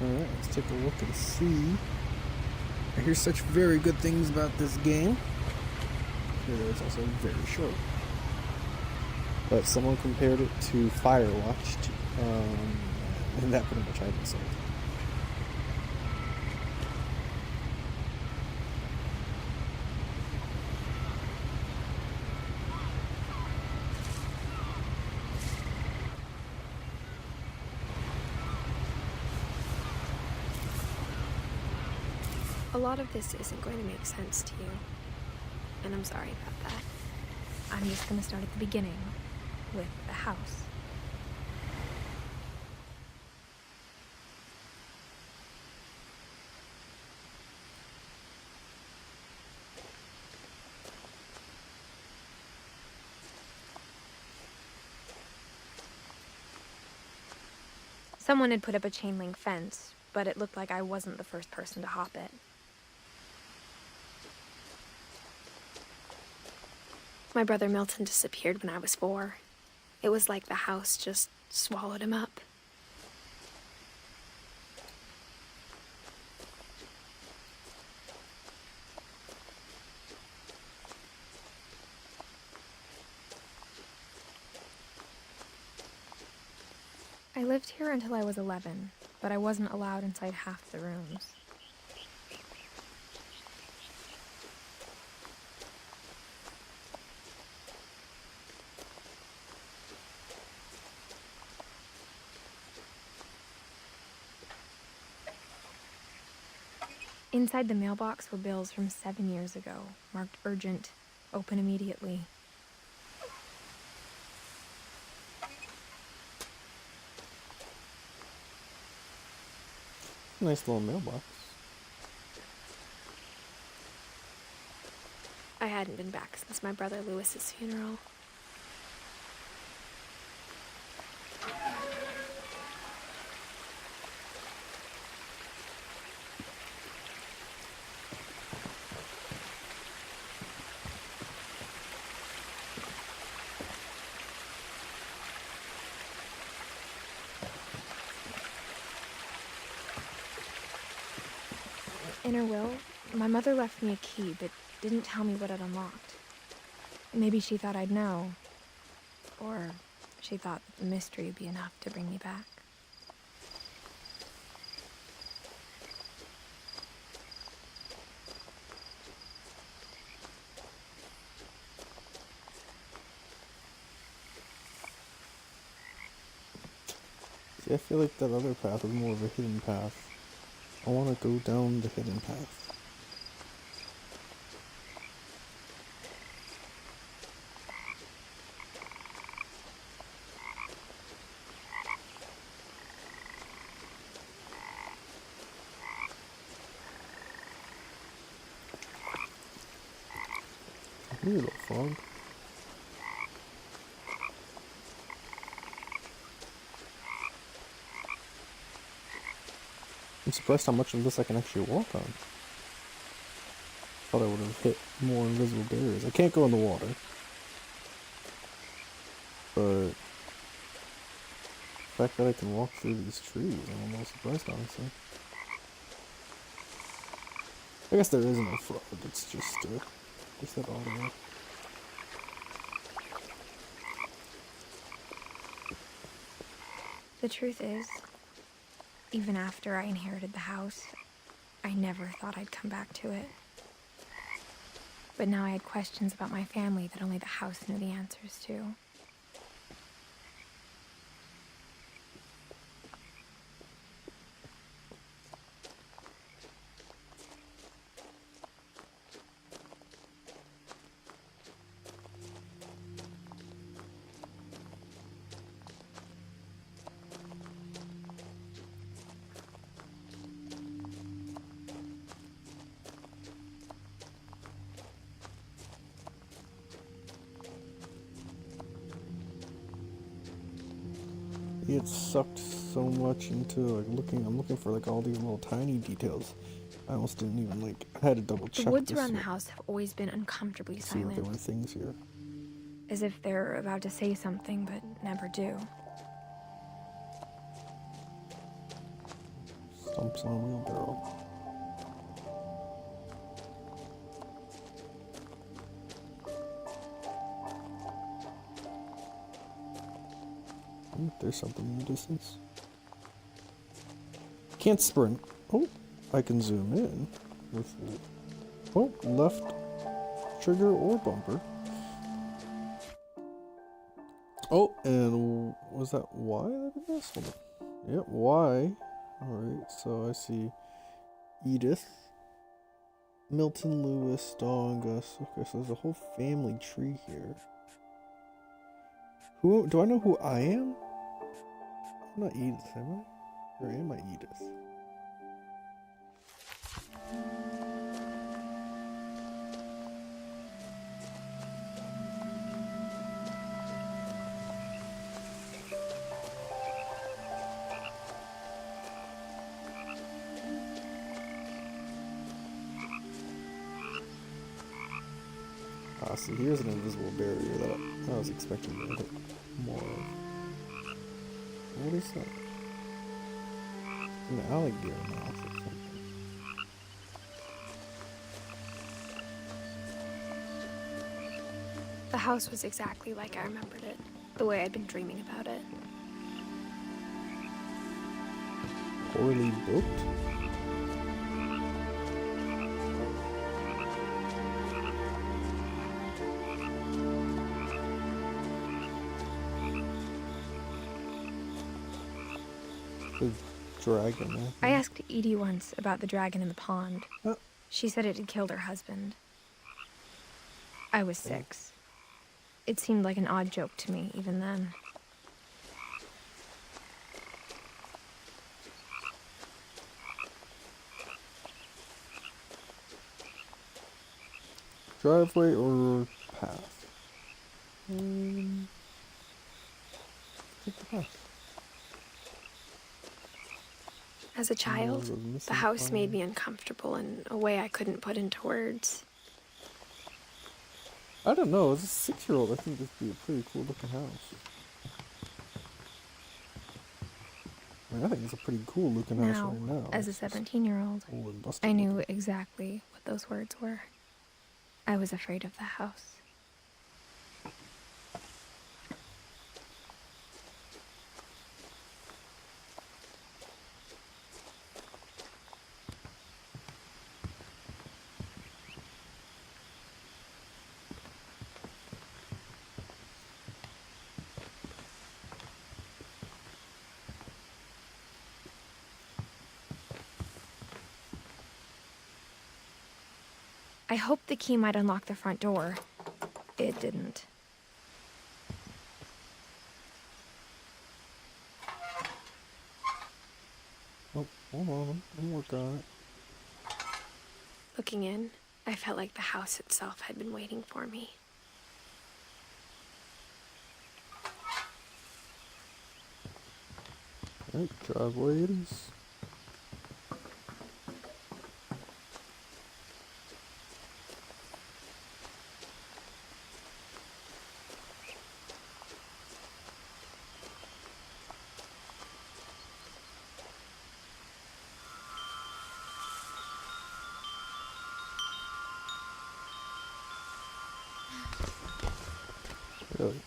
Alright, let's take a look and see. I hear such very good things about this game. It's also very short. But someone compared it to Firewatch, and that pretty much had me sold. A lot of this isn't going to make sense to you, and I'm sorry about that. I'm just going to start at the beginning, with the house. Someone had put up a chain link fence, but it looked like I wasn't the first person to hop it. My brother Milton disappeared when I was 4. It was like the house just swallowed him up. I lived here until I was 11, but I wasn't allowed inside half the rooms. Inside the mailbox were bills from 7 years ago, marked urgent, open immediately. Nice little mailbox. I hadn't been back since my brother Lewis's funeral. In her will, my mother left me a key, but didn't tell me what it unlocked. Maybe she thought I'd know. Or she thought that the mystery would be enough to bring me back. See, I feel like that other path is more of a hidden path. I want to go down the hidden path. Hey, little frog. I'm surprised how much of this I can actually walk on. Thought I would have hit more invisible barriers. I can't go in the water. But the fact that I can walk through these trees, I'm almost surprised, honestly. I guess there is no frog, it's just that audio. The truth is, even after I inherited the house, I never thought I'd come back to it. But now I had questions about my family that only the house knew the answers to. get sucked so much into like I'm looking for like all these little tiny details. I almost didn't even like, I had to double check The woods this around the house have always been uncomfortably to see that there were silent, things here. as if they're about to say something but never do. Stumps on a wheelbarrow. There's something in the distance. Can't sprint. Oh, I can zoom in with left trigger or bumper. Oh, and was that Y that did this? Hold on. Yep, Y. Alright, so I see Edith, Milton, Lewis, Dawn, Gus. Okay, so there's a whole family tree here. Who do I know who I am? I'm not Edith, am I? Or am I Edith? Ah, see, here's an invisible barrier that I was expecting to hit more of. What is that? An alligator mouth or something. The house was exactly like I remembered it, the way I'd been dreaming about it. Poorly built? The dragon. I asked Edie once about the dragon in the pond. Oh. She said it had killed her husband. I was 6. It seemed like an odd joke to me, even then. Driveway or path? Take the path. As a child, the house made me uncomfortable in a way I couldn't put into words. I don't know, as a 6-year-old, I think this would be a pretty cool looking house. I mean, I think it's a pretty cool looking house right now. As a 17-year-old, I knew exactly what those words were. I was afraid of the house. I hoped the key might unlock the front door. It didn't. Oh, hold on, I'm working on it. Looking in, I felt like the house itself had been waiting for me. Alright, driveway it is. Really?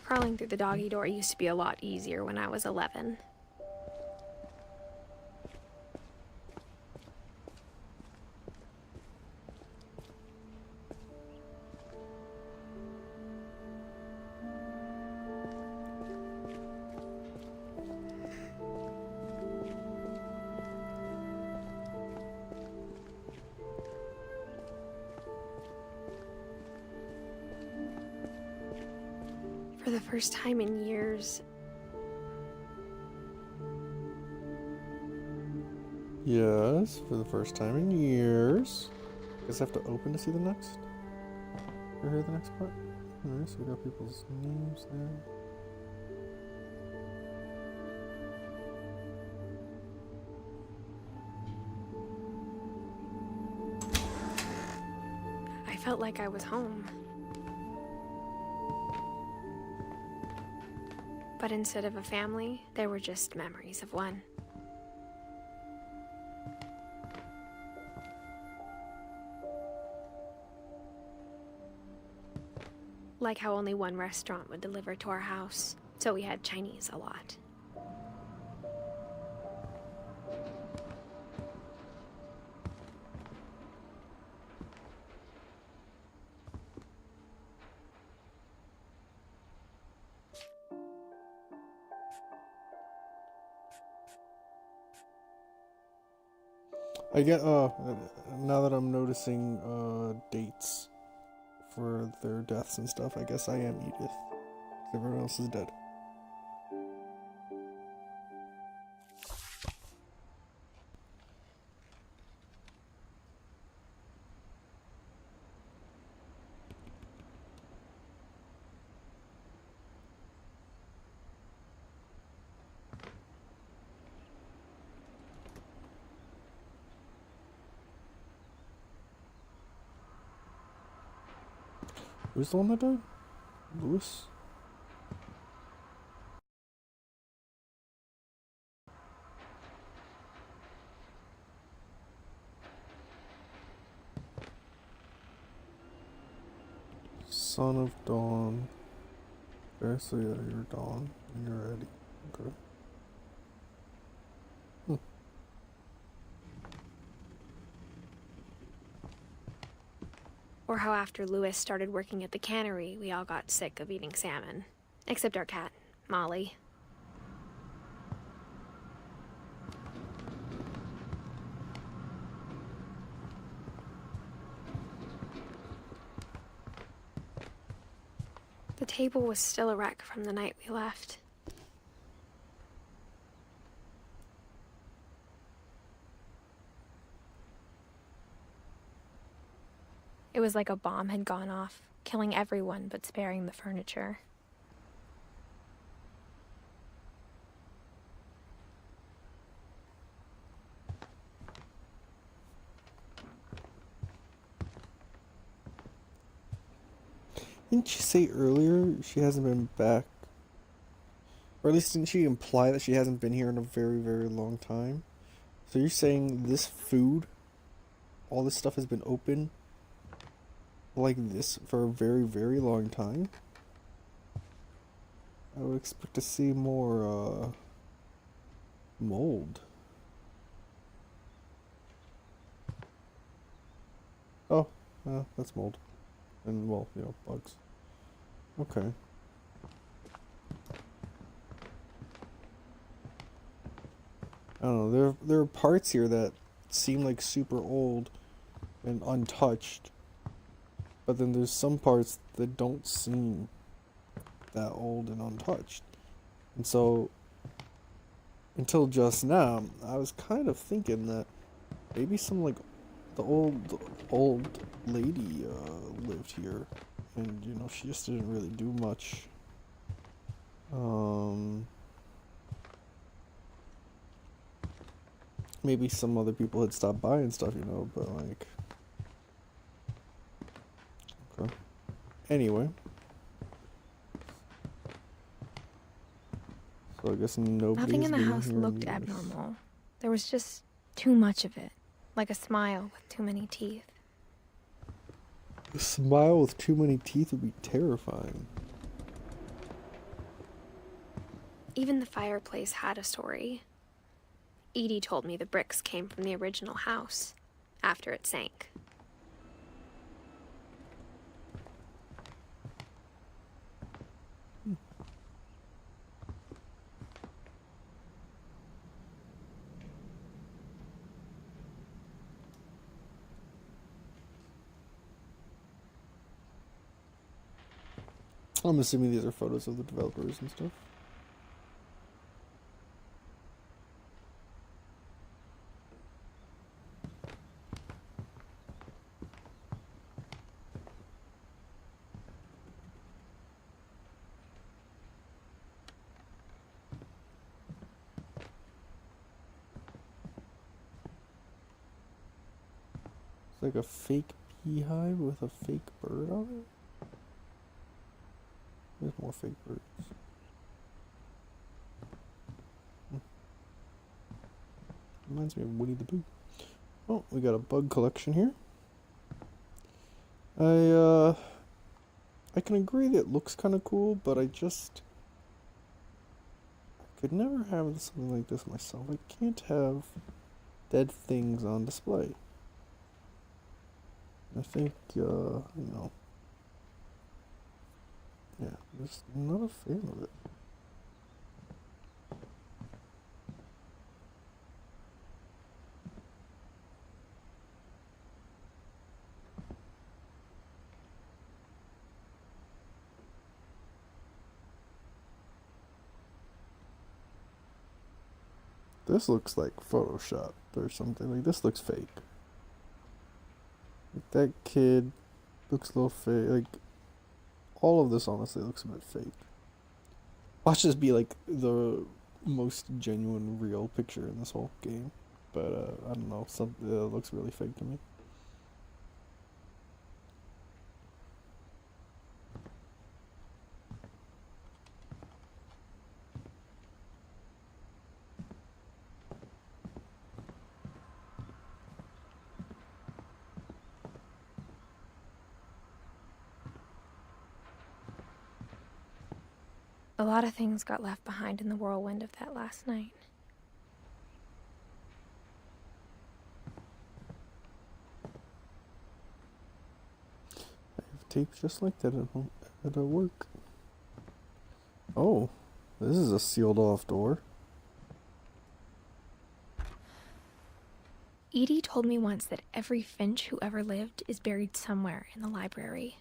Crawling through the doggy door used to be a lot easier when I was 11. For the first time in years, Yes, for the first time in years. Guess I have to open to see the next? Or hear the next part? Alright, so we got people's names there. felt like I was home. But instead of a family, there were just memories of one. Like how only one restaurant would deliver to our house, so we had Chinese a lot. I get now that I'm noticing dates for their deaths and stuff, I guess I am Edith. Everyone else is dead. Who's the one that died? Lewis? Son of Dawn. Okay, so yeah, you're Dawn and you're Eddie. Okay. Or how after Lewis started working at the cannery, we all got sick of eating salmon. Except our cat, Molly. The table was still a wreck from the night we left. It was like a bomb had gone off, killing everyone but sparing the furniture. Didn't she say earlier she hasn't been back? Or at least didn't she imply that she hasn't been here in a very, very long time? So you're saying this food, all this stuff has been open like this for a very, very long time? I would expect to see more, mold. Oh, that's mold. And, well, you know, bugs. Okay. I don't know, there are parts here that seem like super old and untouched. But then there's some parts that don't seem that old and untouched. And so, until just now, I was kind of thinking that maybe some, like, the old lady lived here. And, you know, she just didn't really do much. Maybe some other people had stopped by and stuff, you know, but, like... Okay. Anyway. So I guess Nothing in the house looked abnormal. There was just too much of it. Like a smile with too many teeth. A smile with too many teeth would be terrifying. Even the fireplace had a story. Edie told me the bricks came from the original house, after it sank. I'm assuming these are photos of the developers and stuff. It's like a fake beehive with a fake bird on it? There's more fake birds. Reminds me of Woody the Pooh. Oh, we got a bug collection here. I can agree that it looks kind of cool, but I could never have something like this myself. I can't have dead things on display. I think, you know, yeah, just not a fan of it. This looks like Photoshop or something. Like, this looks fake. Like, that kid looks a little fake. Like, all of this honestly looks a bit fake. Watch this be like the most genuine, real picture in this whole game. But, I don't know. Something looks really fake to me. A lot of things got left behind in the whirlwind of that last night. I have tapes just like that at home, at work. Oh, this is a sealed off door. Edie told me once that every Finch who ever lived is buried somewhere in the library.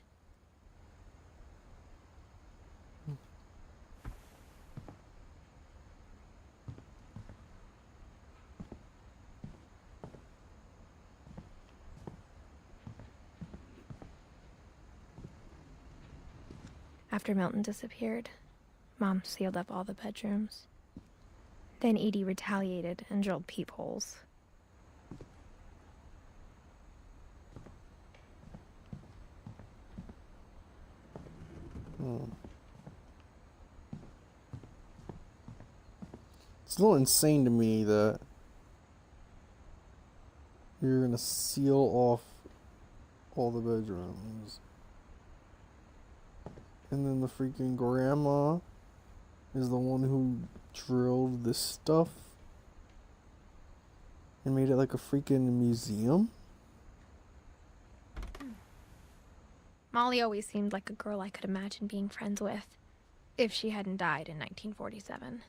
After Milton disappeared, Mom sealed up all the bedrooms. Then Edie retaliated and drilled peepholes. It's a little insane to me that you're gonna seal off all the bedrooms. And then the freaking grandma is the one who drilled this stuff and made it like a freaking museum. Molly always seemed like a girl I could imagine being friends with, if she hadn't died in 1947.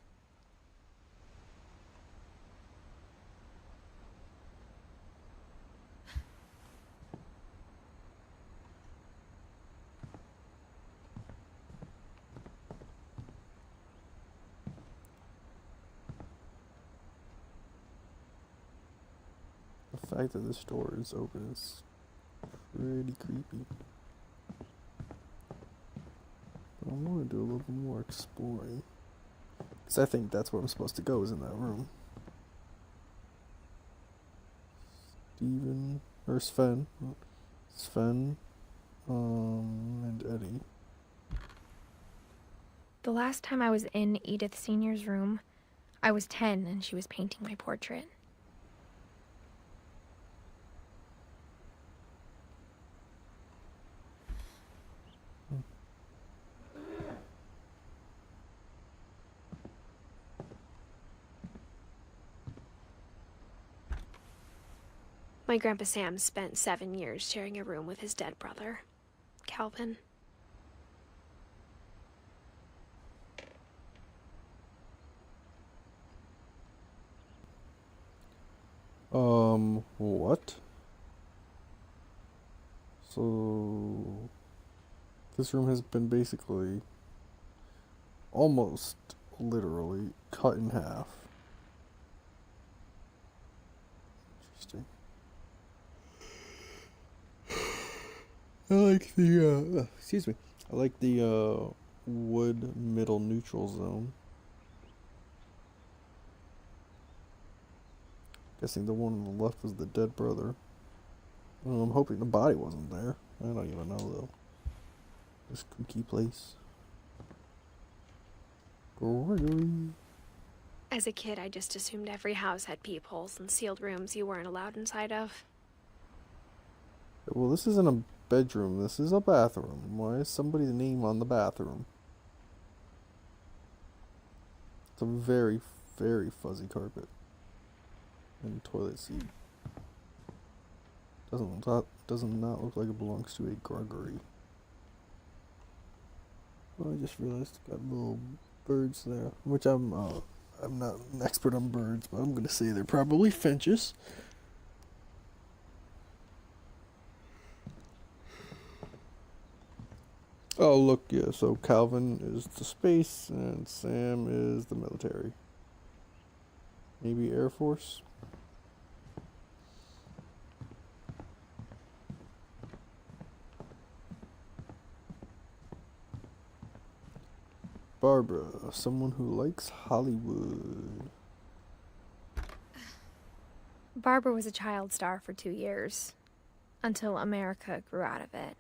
The fact that this door is open is pretty creepy. But I want to do a little bit more exploring. Because I think that's where I'm supposed to go, is in that room. Steven, or Sven. Sven, and Eddie. The last time I was in Edith Sr.'s room, I was 10 and she was painting my portrait. My Grandpa Sam spent 7 years sharing a room with his dead brother, Calvin. What? So, this room has been basically, almost literally, cut in half. Interesting. I like the, excuse me. I like the, wood middle neutral zone. Guessing the one on the left was the dead brother. I'm hoping the body wasn't there. I don't even know though. This kooky place. Gregory. As a kid, I just assumed every house had peepholes and sealed rooms you weren't allowed inside of. Well, this isn't a bedroom. This is a bathroom. Why is somebody's name on the bathroom? It's a very, very fuzzy carpet. And toilet seat. Does not look like it belongs to a Gregory. Well, I just realized it got little birds there, which I'm not an expert on birds, but I'm gonna say they're probably finches. Oh look, yeah. So Calvin is the space, and Sam is the military. Maybe Air Force. Barbara, someone who likes Hollywood. Barbara was a child star for 2 years, until America grew out of it.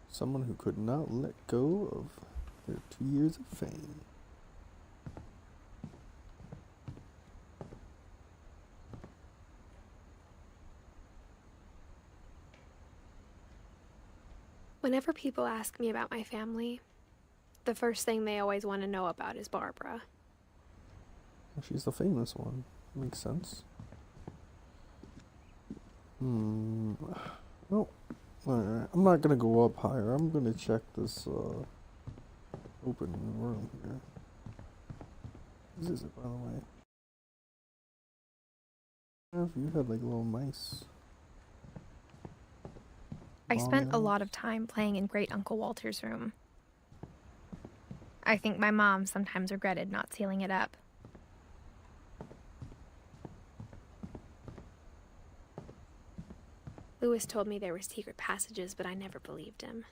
Someone who could not let go of their 2 years of fame. Whenever people ask me about my family, the first thing they always want to know about is Barbara. Well, she's the famous one. Makes sense. Well, alright. I'm not gonna go up higher. I'm gonna check this open room here. This is it, by the way. If you had like little mice. I spent a Mommy lot of time playing in Great Uncle Walter's room. I think my mom sometimes regretted not sealing it up. Lewis told me there were secret passages, but I never believed him.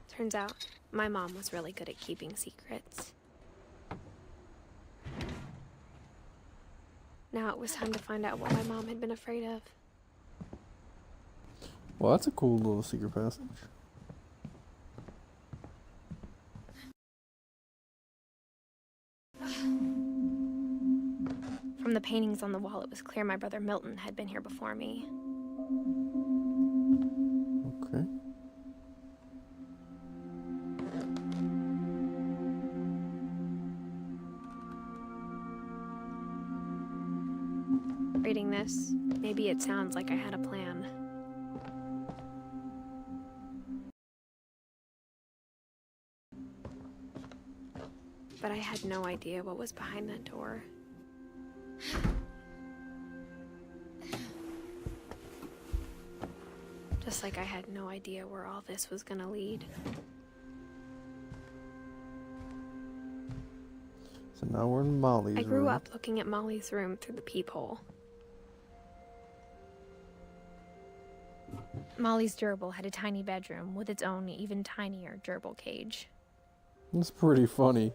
Turns out, my mom was really good at keeping secrets. Now it was time to find out what my mom had been afraid of. Well, that's a cool little secret passage. From the paintings on the wall, it was clear my brother Milton had been here before me. Okay. Reading this, maybe it sounds like I had a plan. But I had no idea what was behind that door. Just like I had no idea where all this was gonna lead. So now we're in Molly's room. I grew up looking at Molly's room through the peephole. Molly's gerbil had a tiny bedroom with its own even tinier gerbil cage. It's pretty funny.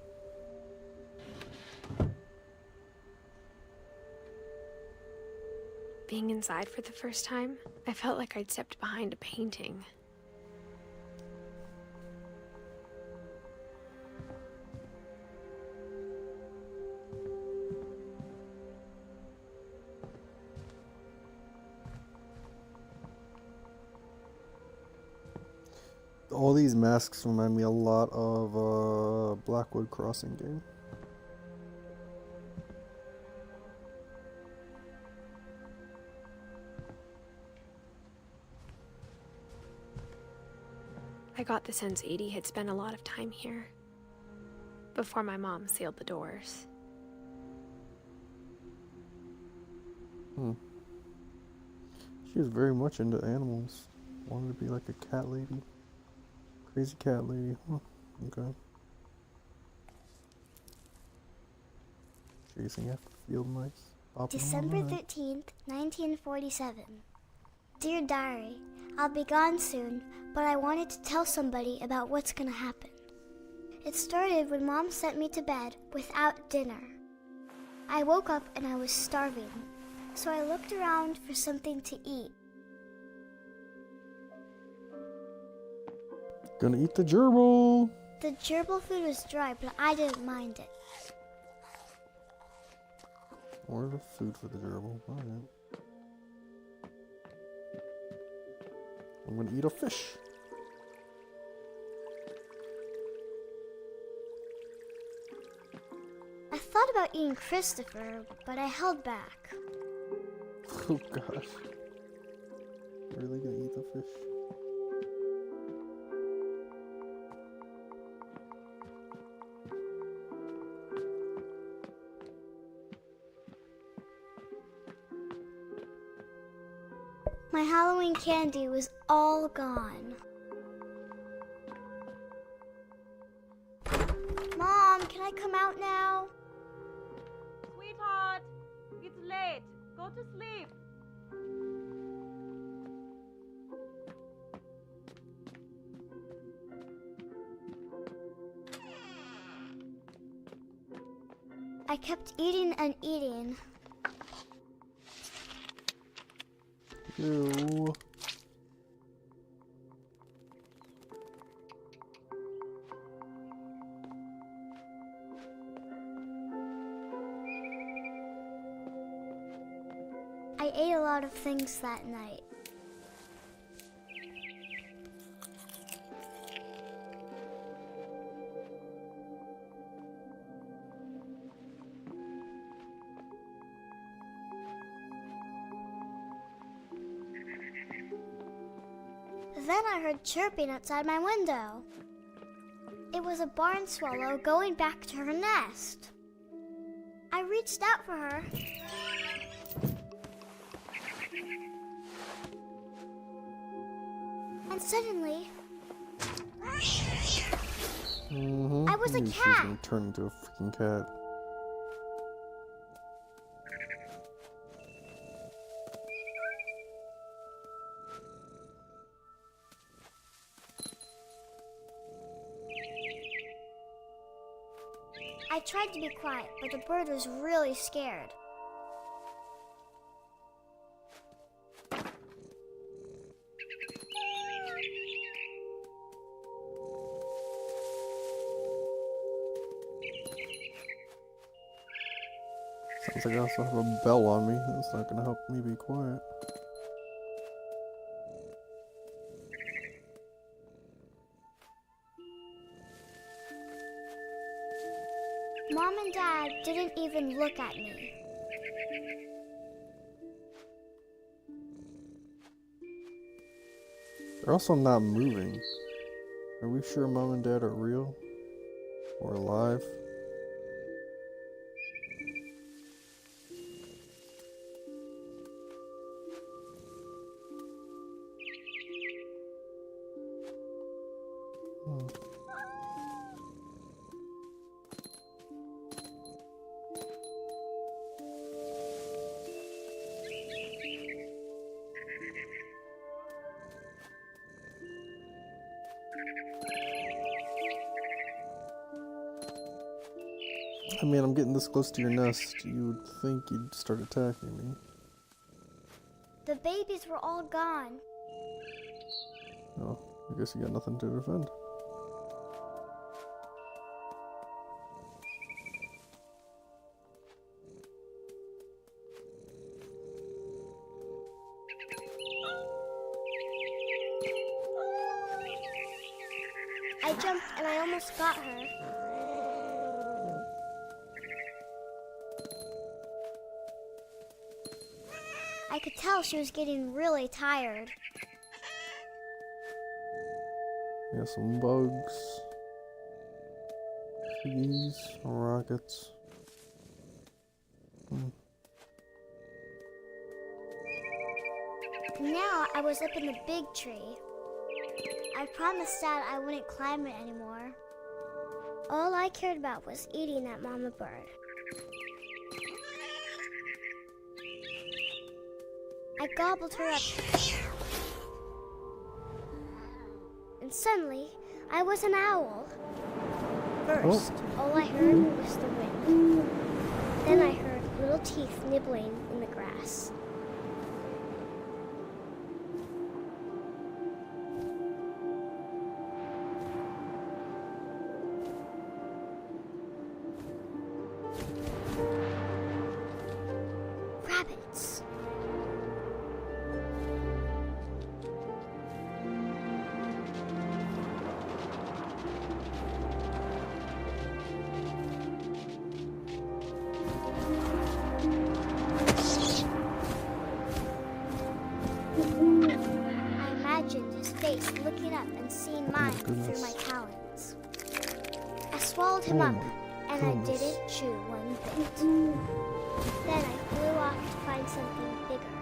Being inside for the first time, I felt like I'd stepped behind a painting. All these masks remind me a lot of Blackwood Crossing game. I got the sense Edie had spent a lot of time here, before my mom sealed the doors. She was very much into animals. Wanted to be like a cat lady. Crazy cat lady. Huh. Okay. Chasing after field mice. December 13th, 1947. Dear Diary, I'll be gone soon, but I wanted to tell somebody about what's gonna happen. It started when Mom sent me to bed without dinner. I woke up and I was starving, so I looked around for something to eat. Gonna eat the gerbil. The gerbil food was dry, but I didn't mind it. Or the food for the gerbil. Alright. I'm gonna eat a fish. I thought about eating Christopher, but I held back. Oh gosh. Really gonna eat the fish? My Halloween candy was all gone. Mom, can I come out now? Sweetheart, it's late. Go to sleep. I kept eating and eating. Ew. I ate a lot of things that night. Then I heard chirping outside my window. It was a barn swallow going back to her nest. I reached out for her. And suddenly, I was a She was cat. gonna turn into a freaking cat. I tried to be quiet, but the bird was really scared. Sounds like I also have a bell on me. That's not gonna help me be quiet. Mom and Dad didn't even look at me. They're also not moving. Are we sure Mom and Dad are real? Or alive? I mean, I'm getting this close to your nest. You would think you'd start attacking me. The babies were all gone. Oh, I guess you got nothing to defend. I jumped and I almost got her. I could tell she was getting really tired. Got some bugs. Piggies, rockets. Now I was up in the big tree. I promised Dad I wouldn't climb it anymore. All I cared about was eating that mama bird. I gobbled her up Suddenly, I was an owl. First, all I heard was the wind. Then I heard little teeth nibbling in the grass. Rabbits. I imagined his face looking up and seeing mine through my talons. I swallowed him up, and I didn't chew one bit. Then I flew off to find something bigger.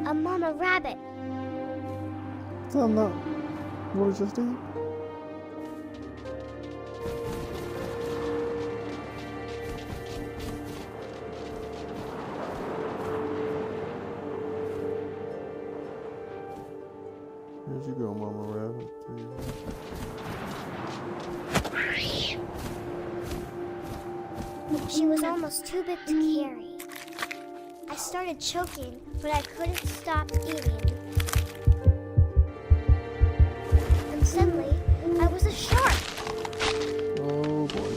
A mama rabbit. Is that not what I just did? Where'd you go, Mama Rabbit? She was almost too big to carry. I started choking, but I couldn't stop eating. And suddenly, I was a shark. Oh boy.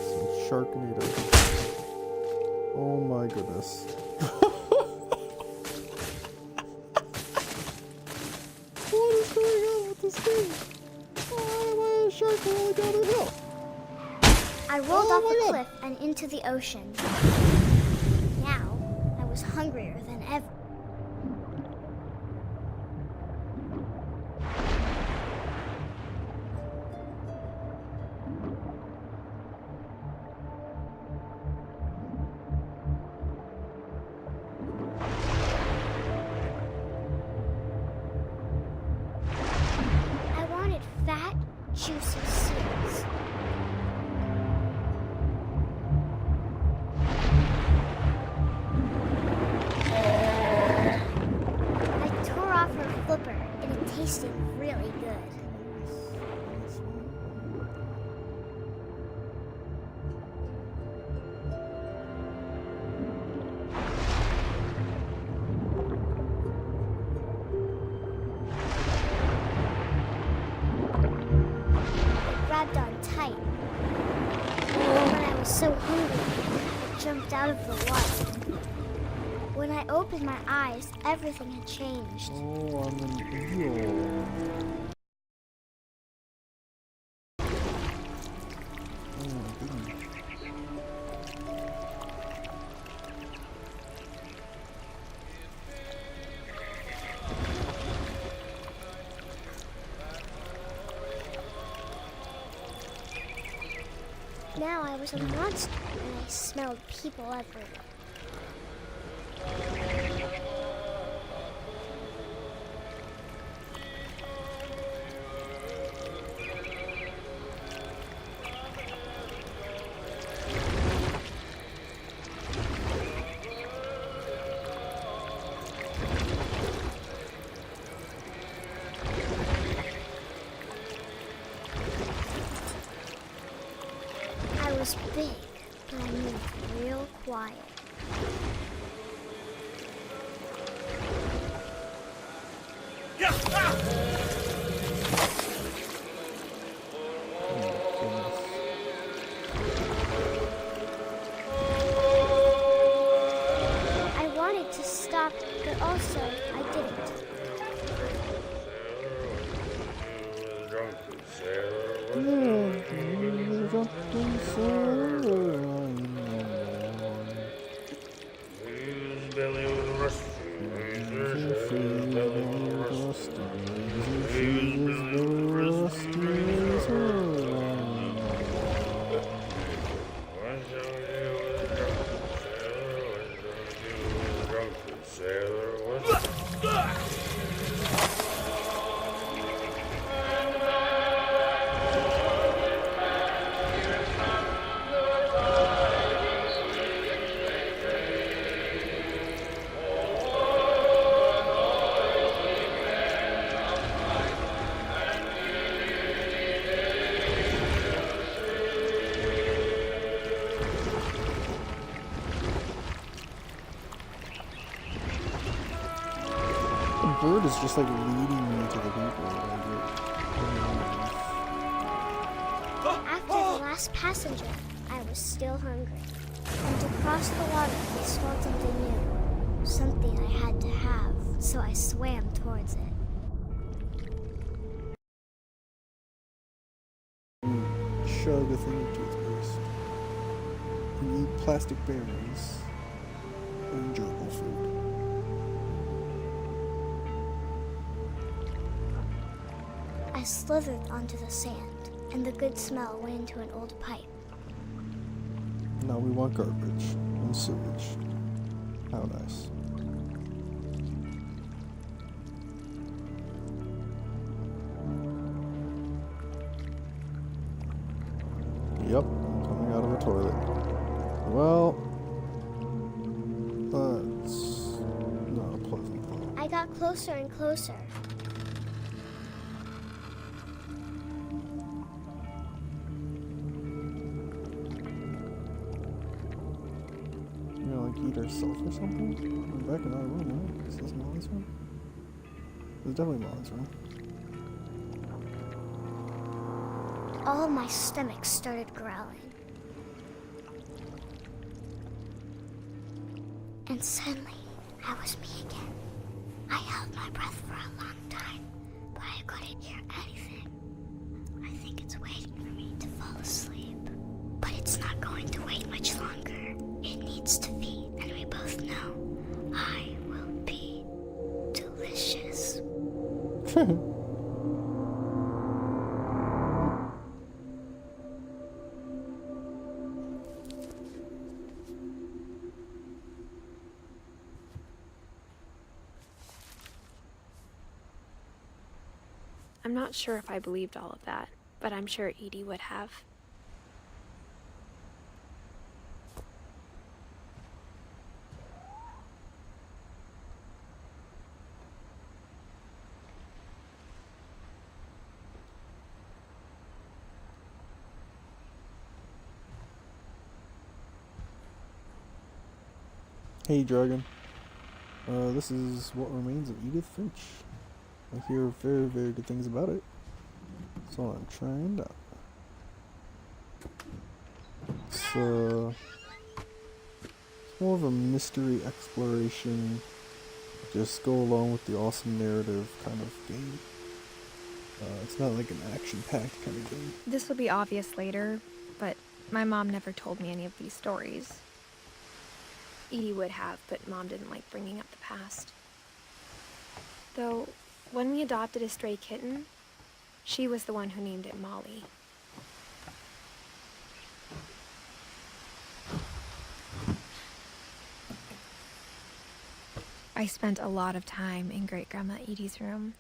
Some Sharknado. Oh my goodness. What is going on with this thing? Why am I a shark rolling down the hill? I rolled off the cliff and into the ocean. Now, I was hungrier than ever. I wanted fat, juicy seals. I tore off her flipper, and it tasted really good. It grabbed on tight. But I was so hungry, I jumped out of the water. When I opened my eyes, everything had changed. Oh, I'm an eel. Oh my goodness. Now I was a monster, and I smelled people everywhere. I was big, but I moved real quiet. I wanted to stop, but also I didn't. bird is just like leading me to the people that I After the last passenger, I was still hungry. And to cross the water, I smelled something new. Something I had to have, so I swam towards it. Chug a thing of toothpaste. And eat plastic berries. And gerbil food. I slithered onto the sand, and the good smell went into an old pipe. Now we want garbage and sewage. How nice. Yep, I'm coming out of a toilet. Well, that's not a pleasant thought. I got closer and closer. You know, like eat herself or something? We're back in our room, right? Is this Molly's room? It's definitely Molly's room. All my stomach started growling. And suddenly, I was me again. I held my breath for a long time, but I couldn't hear anything. I think it's waiting for me to fall asleep. But it's not going to wait much longer. It needs to feed, and we both know I will be delicious. I'm not sure if I believed all of that, but I'm sure Edie would have. Hey, Dragon. This is What Remains of Edith Finch. I hear very, very good things about it, so I'm trying it out. It's more of a mystery exploration, just go along with the awesome narrative kind of game. It's not like an action-packed kind of game. This will be obvious later, but my mom never told me any of these stories. Edie would have, but Mom didn't like bringing up the past. Though, when we adopted a stray kitten, she was the one who named it Molly. I spent a lot of time in Great-Grandma Edie's room.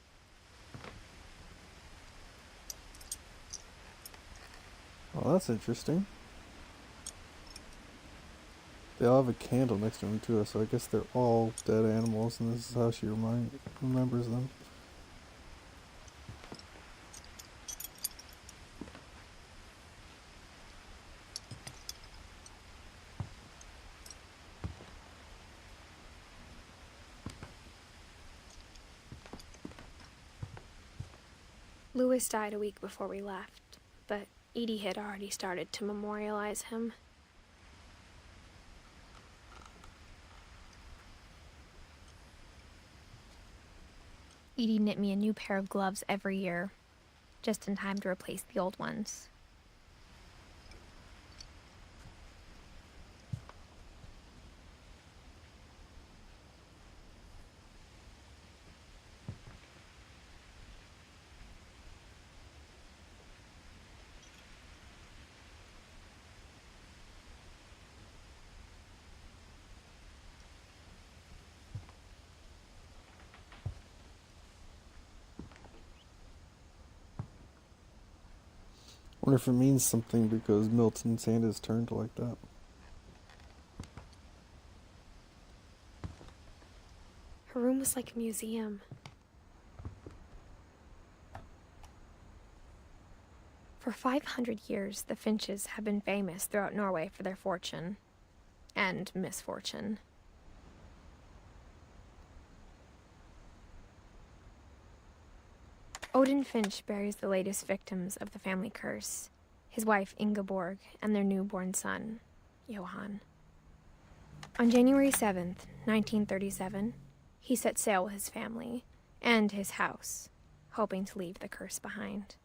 Well, that's interesting. They all have a candle next to them too, so I guess they're all dead animals, and this is how she remembers them. Louis died a week before we left, but Edie had already started to memorialize him. Edie knit me a new pair of gloves every year, just in time to replace the old ones. I wonder if it means something because Milton Sanders turned like that. Her room was like a museum. For 500 years, the Finches have been famous throughout Norway for their fortune and misfortune. Odin Finch buries the latest victims of the family curse, his wife Ingeborg and their newborn son, Johann. On January 7th, 1937, he set sail with his family and his house, hoping to leave the curse behind.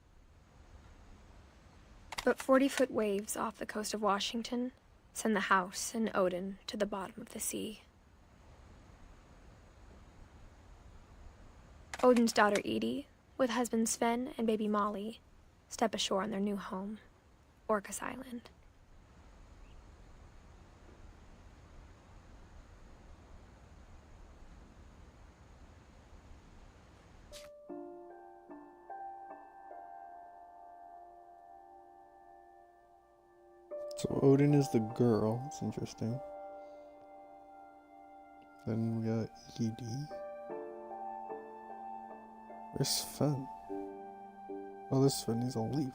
But 40-foot waves off the coast of Washington send the house and Odin to the bottom of the sea. Odin's daughter Edie, with husband Sven and baby Molly, step ashore on their new home, Orcas Island. So Odin is the girl. That's interesting. Then we got Edie. Where's Sven? Oh, this Sven needs a leaf.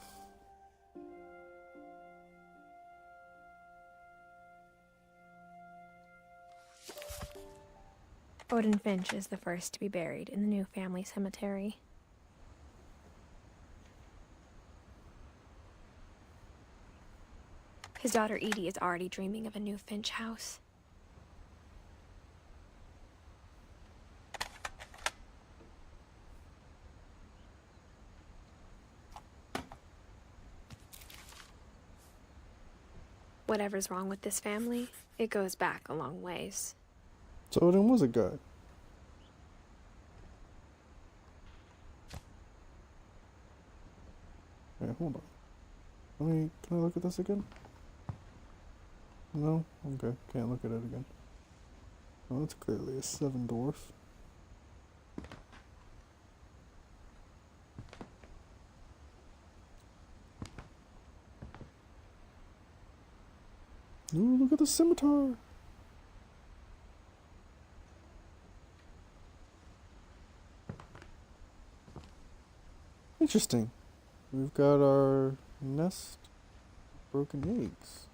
Odin Finch is the first to be buried in the new family cemetery. His daughter Edie is already dreaming of a new Finch house. Whatever's wrong with this family, it goes back a long ways. So Odin was a guy. Wait, hold on. Can I look at this again? No? Okay, can't look at it again. Oh, that's clearly a 7 dwarf. Ooh, look at the scimitar! Interesting. We've got our nest of broken eggs.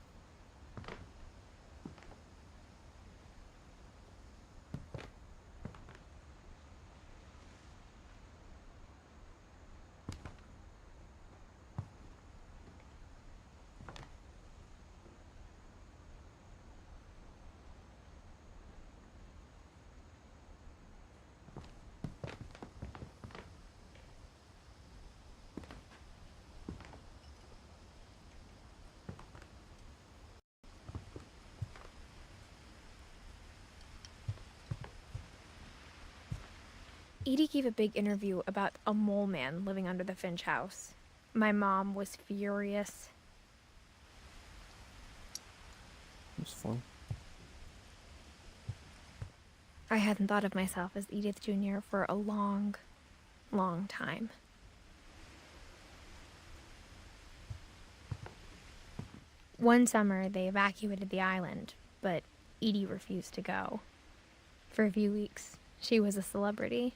Edie gave a big interview about a mole man living under the Finch house. My mom was furious. It was fun. I hadn't thought of myself as Edith Jr. for a long, long time. One summer, they evacuated the island, but Edie refused to go. For a few weeks, she was a celebrity.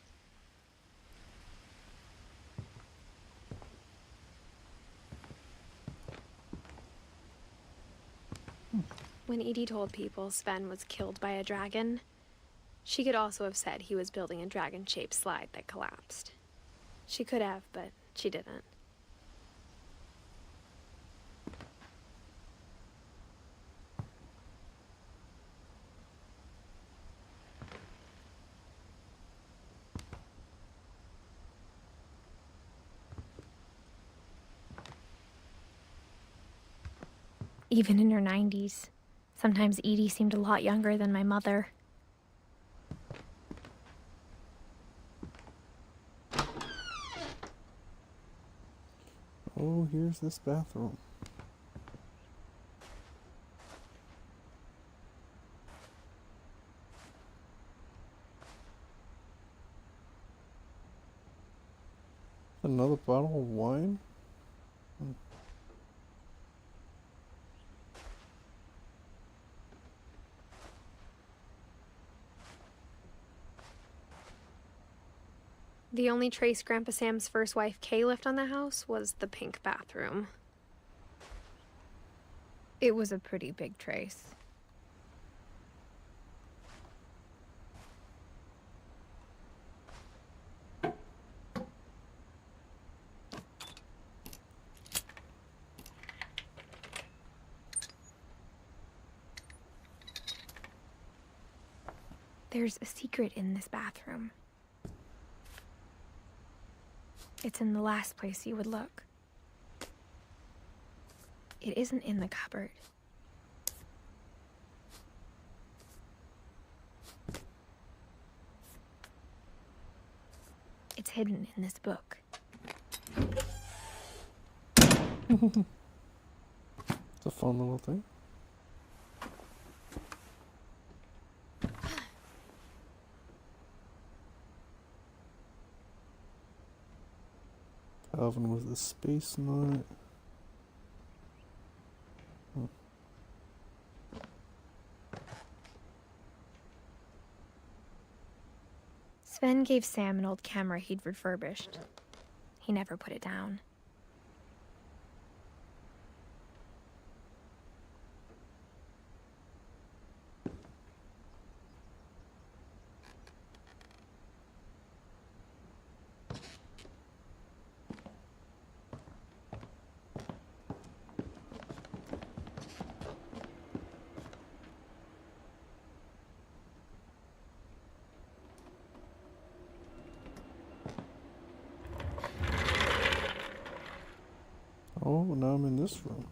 When Edie told people Sven was killed by a dragon, she could also have said he was building a dragon-shaped slide that collapsed. She could have, but she didn't. Even in her 90s, sometimes Edie seemed a lot younger than my mother. Oh, here's this bathroom. Another bottle of wine? The only trace Grandpa Sam's first wife, Kay, left on the house was the pink bathroom. It was a pretty big trace. There's a secret in this bathroom. It's in the last place you would look. It isn't in the cupboard. It's hidden in this book. It's a fun little thing. Calvin with the space nut. Sven gave Sam an old camera he'd refurbished. He never put it down. Oh, now I'm in this room.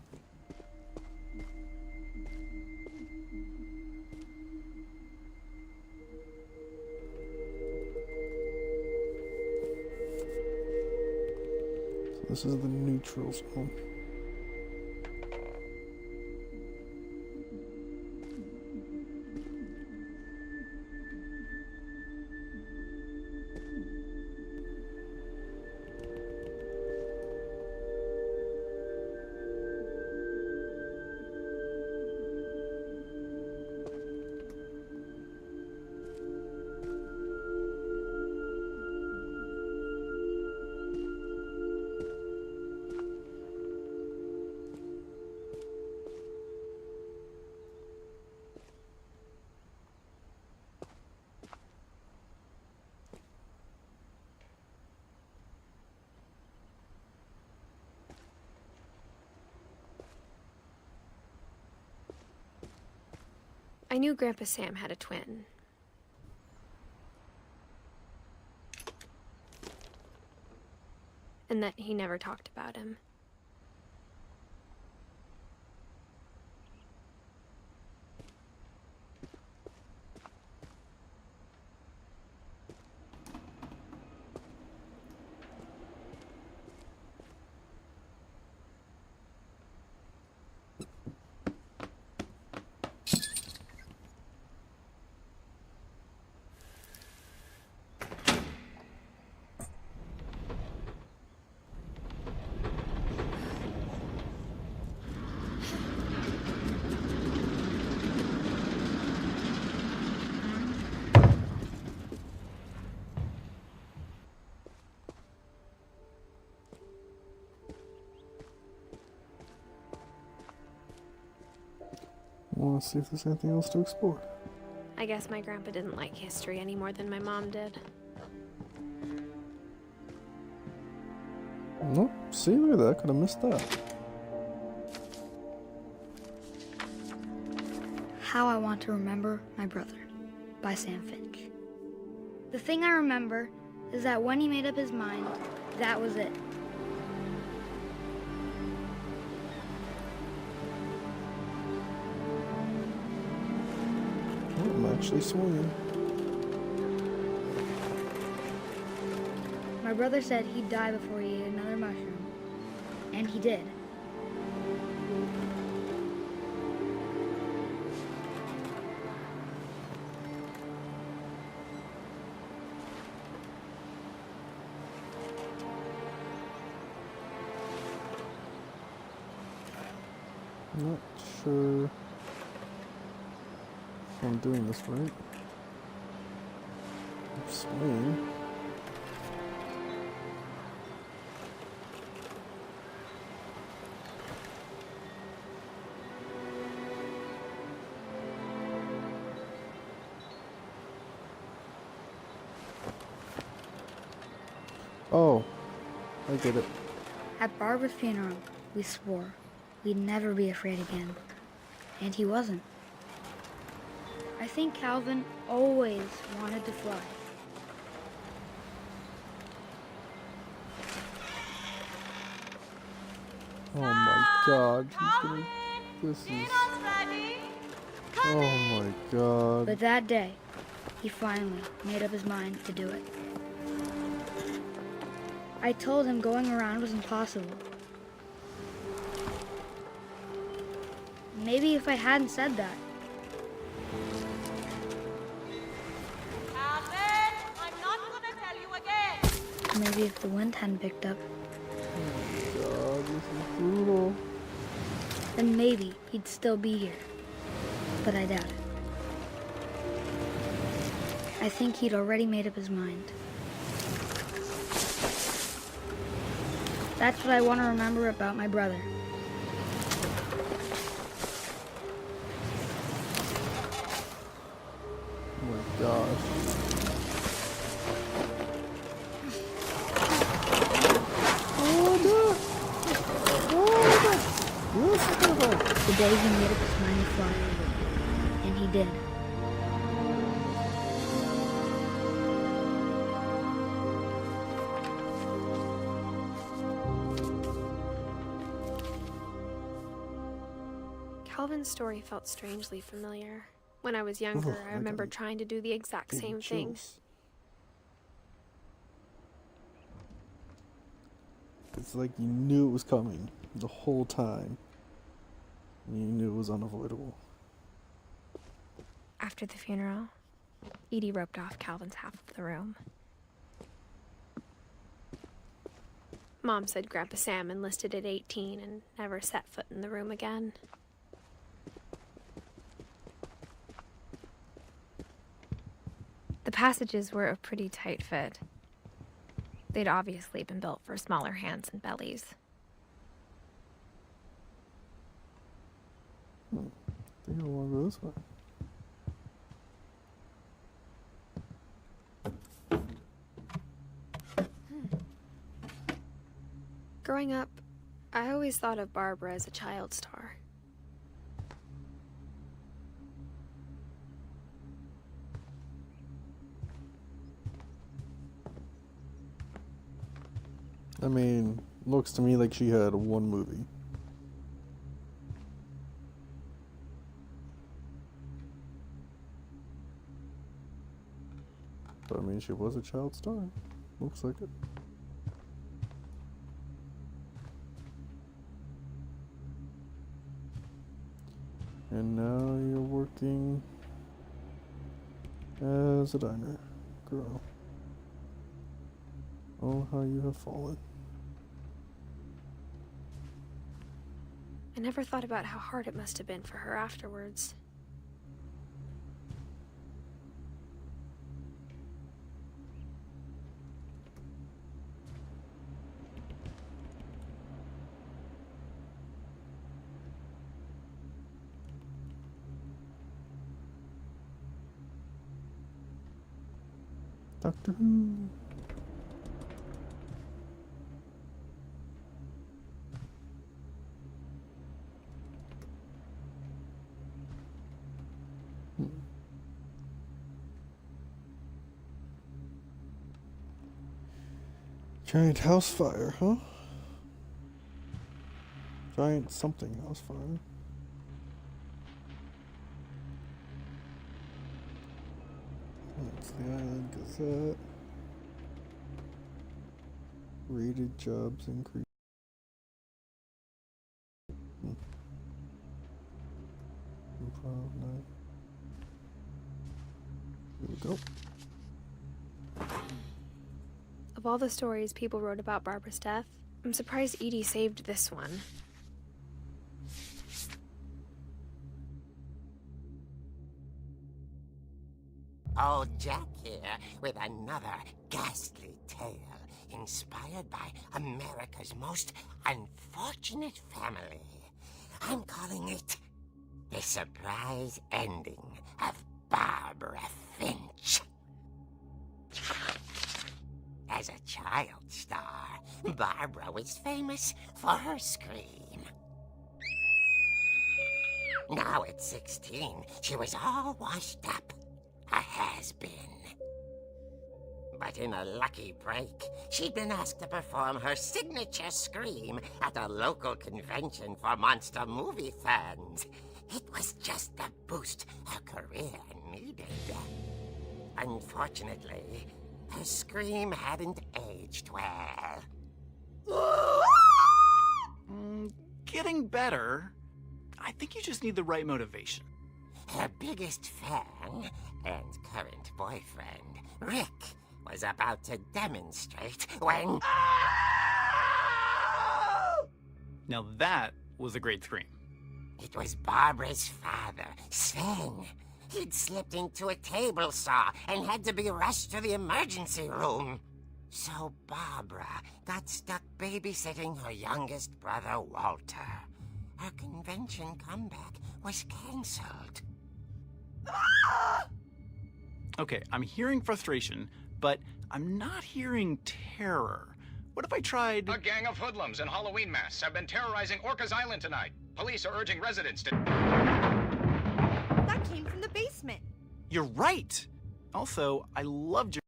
So this is the neutral zone. I knew Grandpa Sam had a twin. And that he never talked about him. I want to see if there's anything else to explore. I guess my grandpa didn't like history any more than my mom did. Nope. See, look at that. I could have missed that. How I Want to Remember My Brother by Sam Finch. The thing I remember is that when he made up his mind, that was it. Oh, I'm actually swinging. My brother said he'd die before he ate another mushroom. And he did. Not sure if I'm doing this right. I'm swinging. Oh, I get it. At Barbara's funeral, we swore we'd never be afraid again. And he wasn't. I I think Calvin always wanted to fly. Oh my God, he's gonna. Calvin! This is. Dinner's ready. Come Oh in. my God. But that day, he finally made up his mind to do it. I told him going around was impossible. Maybe if I hadn't said that, Calvin, I'm not gonna tell you again. maybe if the wind hadn't picked up, God, this is brutal. then maybe he'd still be here. But I doubt it. I think he'd already made up his mind. That's what I want to remember about my brother. Oh my gosh. Oh no! Oh no! This is gonna hurt. The day he made up his mind to fly. And he did. Calvin's story felt strangely familiar. When I was younger, I remember trying to do the exact same thing. Chills. It's like you knew it was coming the whole time. And you knew it was unavoidable. After the funeral, Edie roped off Calvin's half of the room. Mom said Grandpa Sam enlisted at 18 and never set foot in the room again. The passages were a pretty tight fit. They'd obviously been built for smaller hands and bellies. I think I want to go this way. Growing up, I always thought of Barbara as a child star. I mean, looks to me like she had one movie. But I mean, she was a child star. Looks like it. And now you're working as a diner girl. Oh, how you have fallen. I never thought about how hard it must have been for her afterwards. Doctor Who. Giant house fire, huh? Giant something house fire. That's the Island Gazette. Rated jobs increase. Improv night. Here we go. Of all the stories people wrote about Barbara's death, I'm surprised Edie saved this one. Old Jack here with another ghastly tale inspired by America's most unfortunate family. I'm calling it The Surprise Ending of Barbara Finch. As a child star, Barbara was famous for her scream. Now at 16, she was all washed up. A has-been. But in a lucky break, she'd been asked to perform her signature scream at a local convention for monster movie fans. It was just the boost her career needed. Unfortunately, her scream hadn't aged well. Getting better. I think you just need the right motivation. Her biggest fan and current boyfriend, Rick, was about to demonstrate when... Now that was a great scream. It was Barbara's father, Sven. He'd slipped into a table saw and had to be rushed to the emergency room. So Barbara got stuck babysitting her youngest brother, Walter. Her convention comeback was cancelled. Okay, I'm hearing frustration, but I'm not hearing terror. What if I tried... A gang of hoodlums in Halloween masks have been terrorizing Orcas Island tonight. Police are urging residents to... That came from the basement. You're right! Also, I loved your...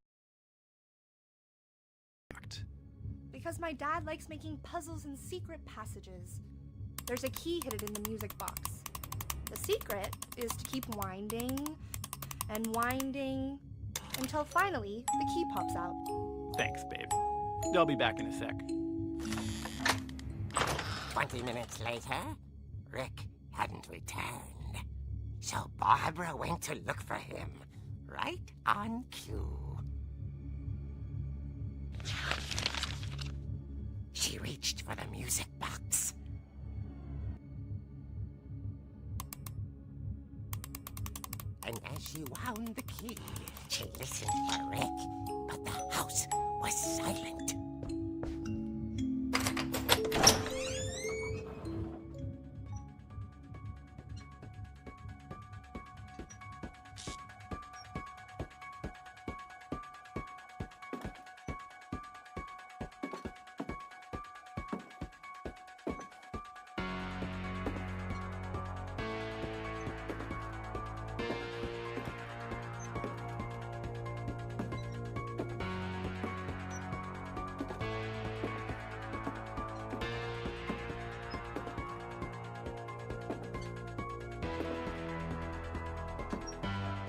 Because my dad likes making puzzles and secret passages. There's a key hidden in the music box. The secret is to keep winding and winding until finally the key pops out. Thanks, babe. I'll be back in a sec. 20 minutes later, Rick hadn't returned. So Barbara went to look for him, right on cue. She reached for the music box. And as she wound the key, she listened for Rick, but the house was silent.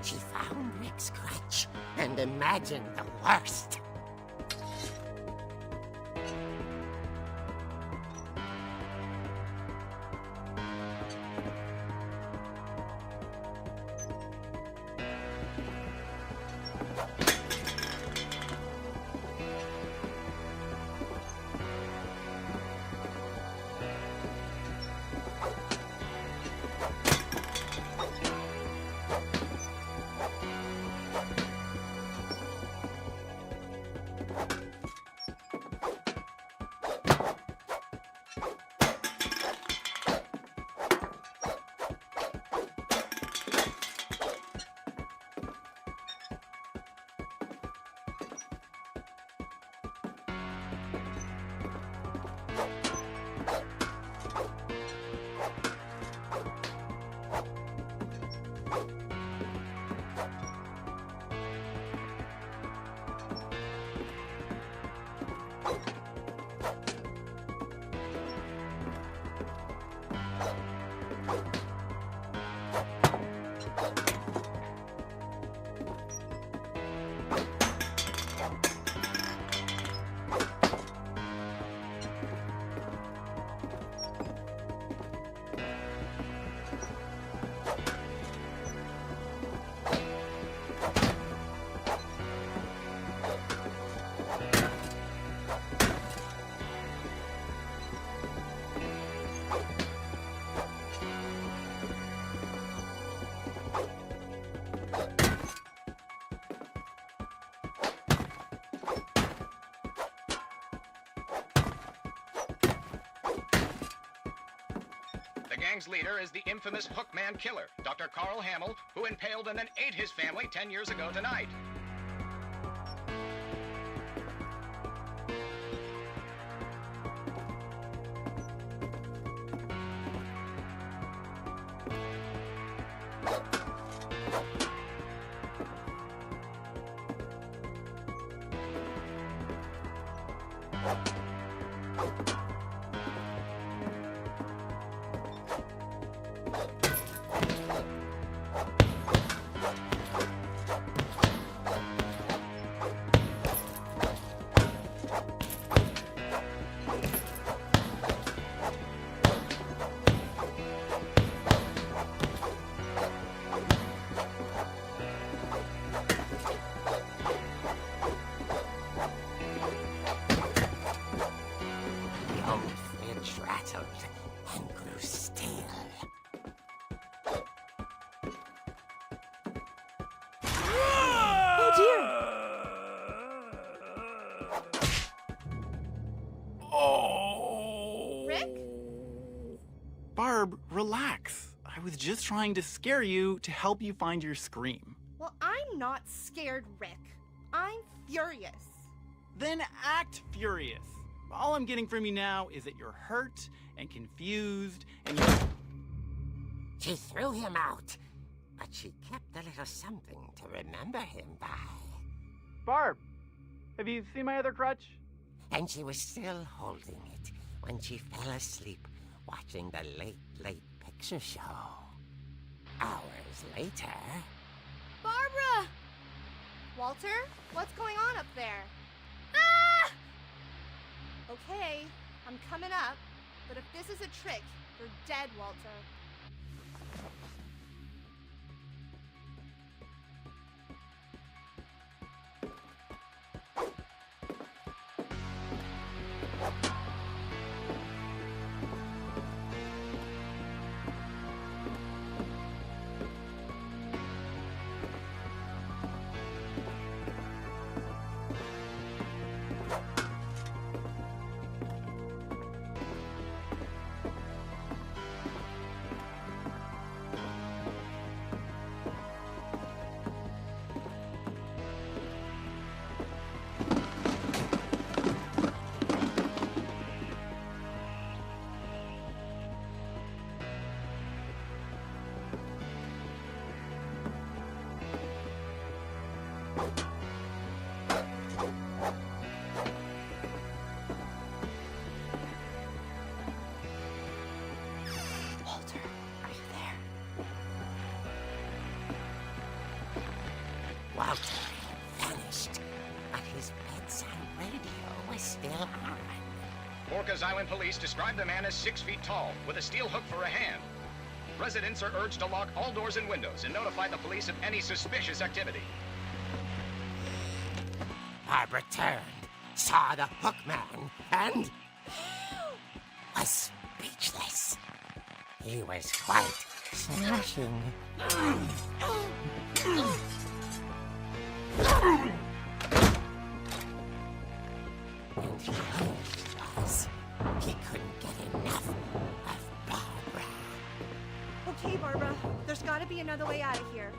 She found Rick's crutch and imagined the worst. The gang's leader is the infamous Hookman killer, Dr. Carl Hamill, who impaled and then ate his family 10 years ago tonight. The old fridge rattled and grew still. Oh dear! Oh! Rick? Barb, relax. I was just trying to scare you to help you find your scream. Well, I'm not scared, Rick. I'm furious. Then act furious. All I'm getting from you now is that you're hurt and confused and you're... She threw him out, but she kept a little something to remember him by. Barb, have you seen my other crutch? And she was still holding it when she fell asleep watching the late picture show. Hours later... Barbara! Walter, what's going on up there? Ah! Okay, I'm coming up, but if this is a trick, you're dead, Walter. Walter, are you there? Walter had vanished, but his bedside radio was still on. Orcas Island police describe the man as 6 feet tall, with a steel hook for a hand. Residents are urged to lock all doors and windows and notify the police of any suspicious activity. Barbara turned, saw the hook man, and was speechless. He was quite smashing. And he was. He couldn't get enough of Barbara. Okay, Barbara, there's gotta be another way out of here.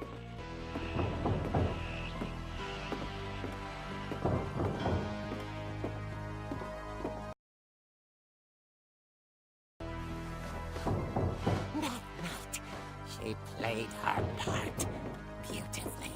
That night, she played her part beautifully.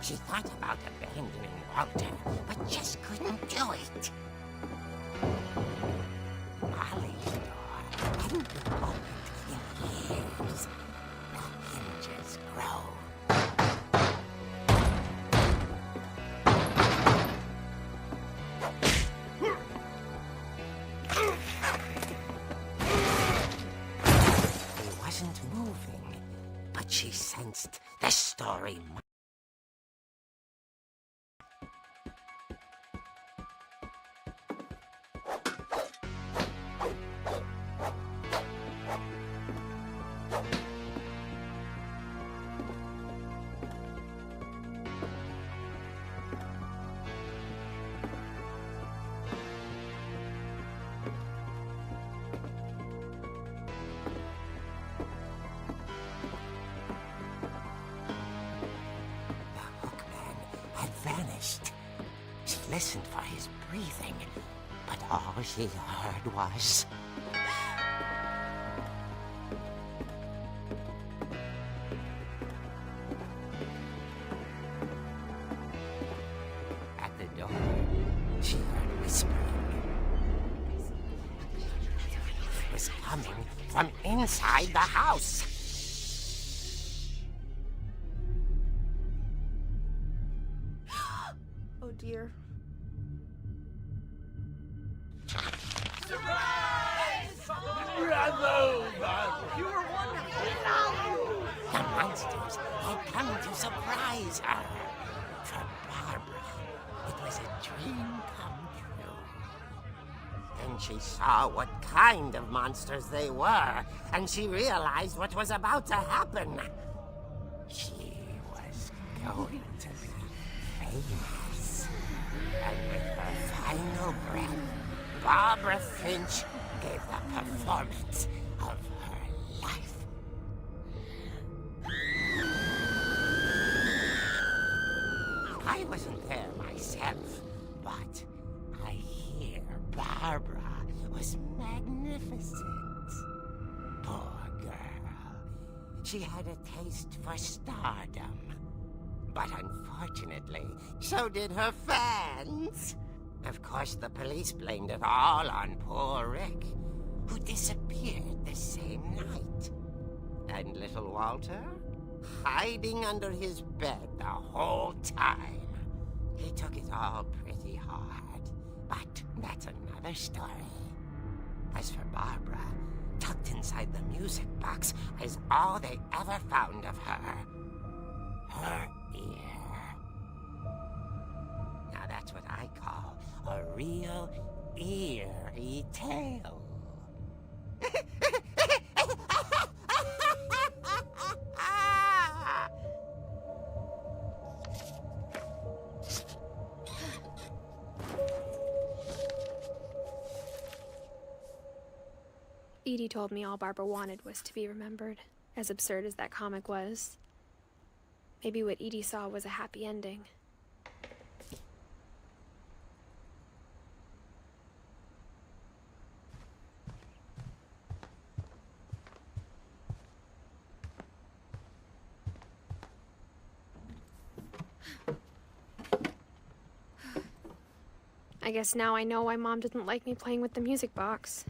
She thought about abandoning Walter, but just couldn't do it. Molly's door hadn't been opened in years. The hinges grow. He wasn't moving, but she sensed the story. Vanished. She listened for his breathing, but all she heard was... she heard whispering. It was coming from inside the house. Oh dear. The monsters had come to surprise her. For Barbara, it was a dream come true. Then she saw what kind of monsters they were, and she realized what was about to happen. She was going to be famous. And with her final breath, Barbara Finch gave the performance of her life. I wasn't there myself, but I hear Barbara was magnificent. Poor girl. She had a taste for stardom. But unfortunately, so did her fans. Of course, the police blamed it all on poor Rick, who disappeared the same night. And little Walter? Hiding under his bed the whole time. He took it all pretty hard, but that's another story. As for Barbara, tucked inside the music box is all they ever found of her. Her ear. Now that's what I call a real eerie tale. Edie told me all Barbara wanted was to be remembered, as absurd as that comic was. Maybe what Edie saw was a happy ending. I guess now I know why Mom didn't like me playing with the music box.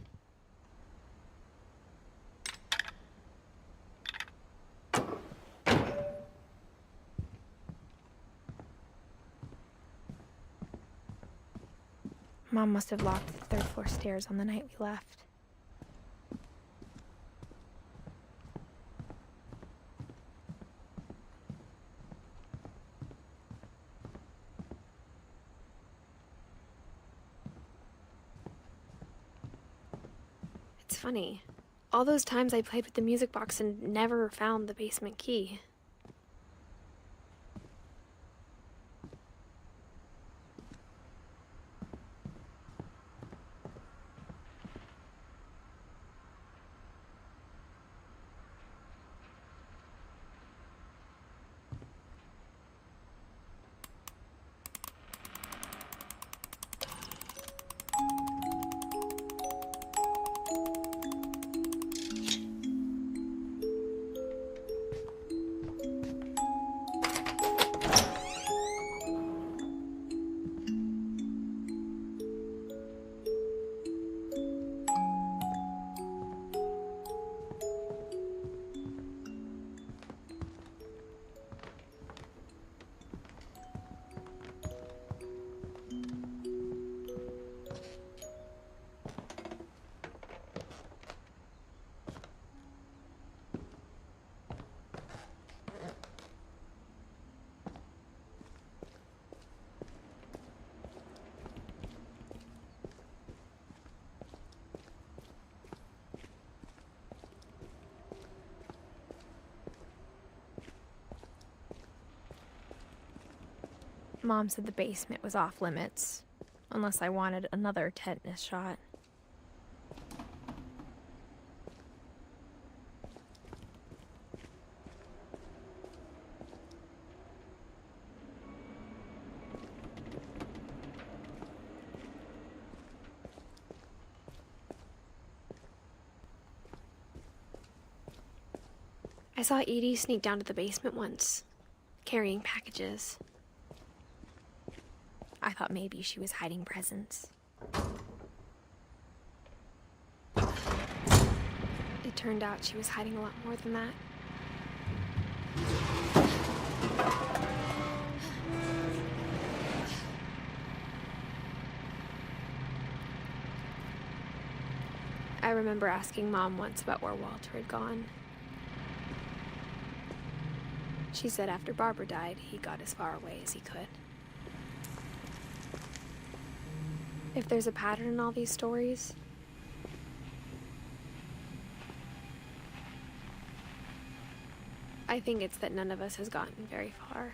Mom must have locked the third floor stairs on the night we left. It's funny. All those times I played with the music box and never found the basement key. Mom said the basement was off limits, unless I wanted another tetanus shot. I saw Edie sneak down to the basement once, carrying packages. I thought maybe she was hiding presents. It turned out she was hiding a lot more than that. I remember asking Mom once about where Walter had gone. She said after Barbara died, he got as far away as he could. If there's a pattern in all these stories, I think it's that none of us has gotten very far.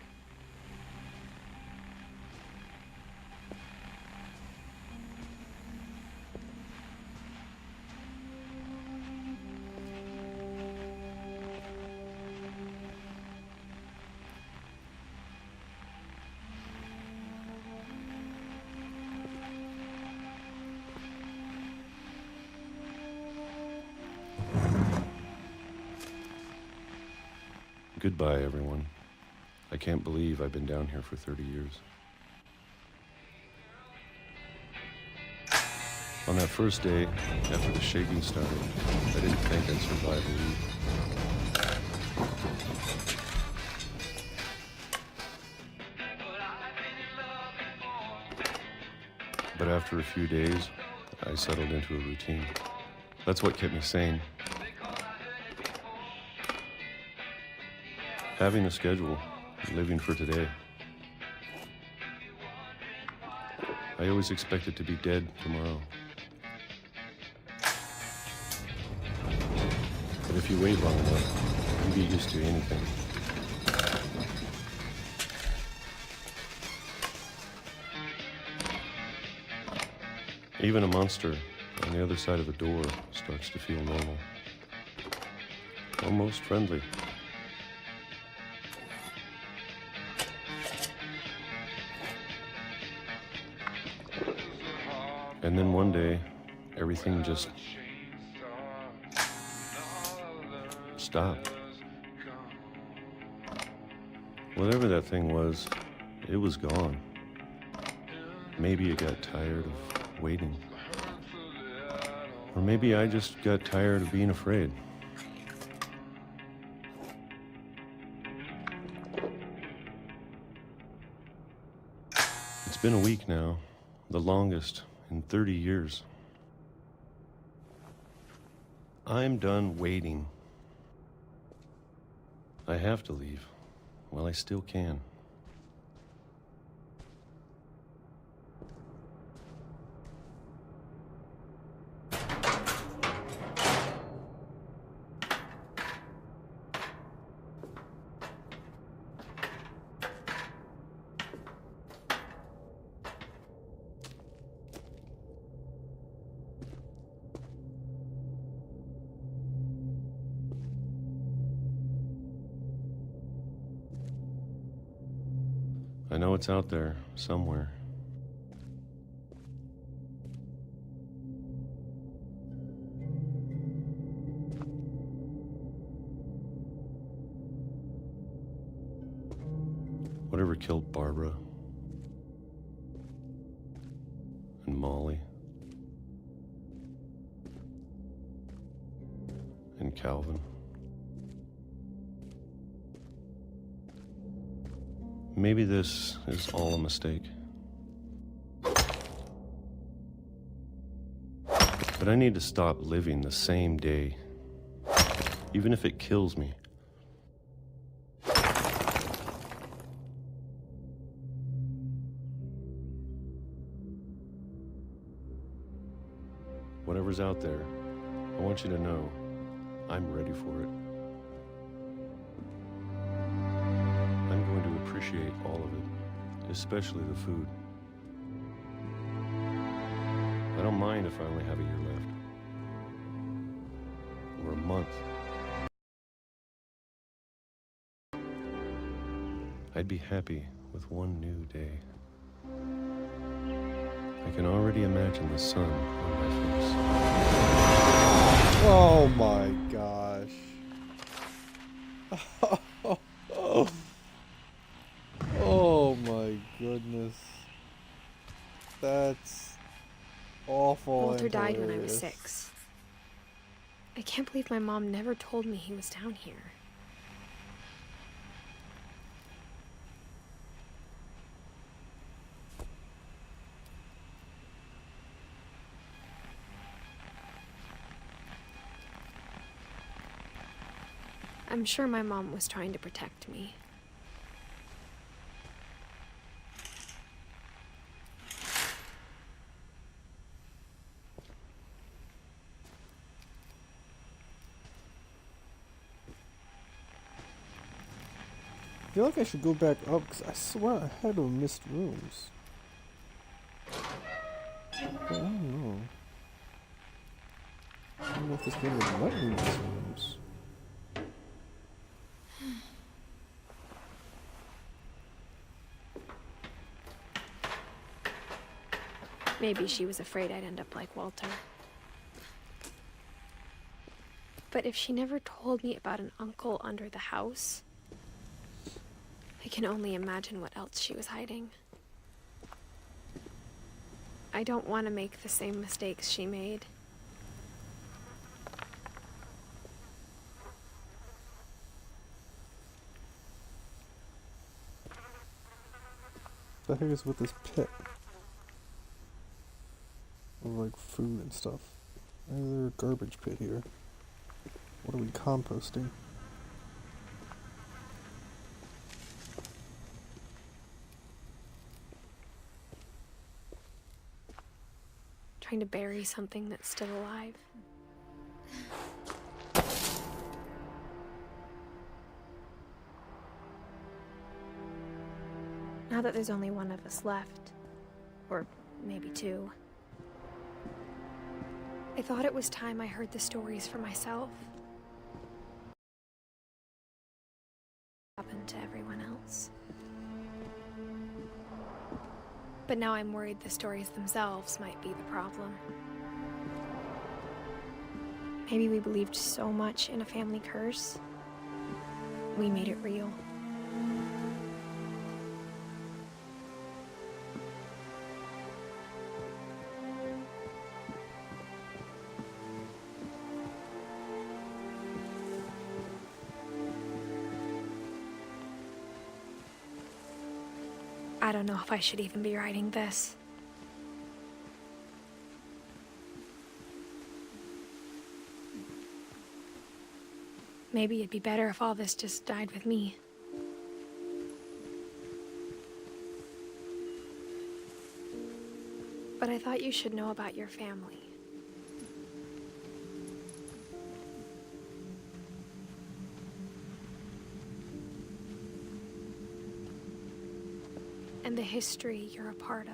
Goodbye, everyone. I can't believe I've been down here for 30 years. On that first day, after the shaking started, I didn't think I'd survive a week. But after a few days, I settled into a routine. That's what kept me sane. Having a schedule, living for today. I always expected to be dead tomorrow. But if you wait long enough, you get used to anything. Even a monster on the other side of a door starts to feel normal. Almost friendly. And then one day, everything just stopped. Whatever that thing was, it was gone. Maybe it got tired of waiting. Or maybe I just got tired of being afraid. It's been a week now, the longest in 30 years. I'm done waiting. I have to leave while I still can. I know it's out there, somewhere. Whatever killed Barbara and Molly and Calvin. Maybe this is all a mistake. But I need to stop living the same day, even if it kills me. Whatever's out there, I want you to know I'm ready for it. I'm going to appreciate all of it, especially the food. I don't mind if I only have a year left. Or a month. I'd be happy with one new day. I can already imagine the sun on my face. Oh my gosh. Oh my goodness. awful. Walter and died when I was hilarious. 6. I can't believe my mom never told me he was down here. I'm sure my mom was trying to protect me. I feel like I should go back up because I swear I had missed rooms. But I don't know. I don't know if this game would let me miss rooms. Maybe she was afraid I'd end up like Walter. But if she never told me about an uncle under the house, I can only imagine what else she was hiding. I don't want to make the same mistakes she made. The heck is with this pit? Of like food and stuff. Why is there a garbage pit here? What are we composting? Trying to bury something that's still alive. Now that there's only one of us left, or maybe two, I thought it was time I heard the stories for myself. What happened to everyone else? But now I'm worried the stories themselves might be the problem. Maybe we believed so much in a family curse, we made it real. I don't know if I should even be writing this. Maybe it'd be better if all this just died with me. But I thought you should know about your family. And the history you're a part of.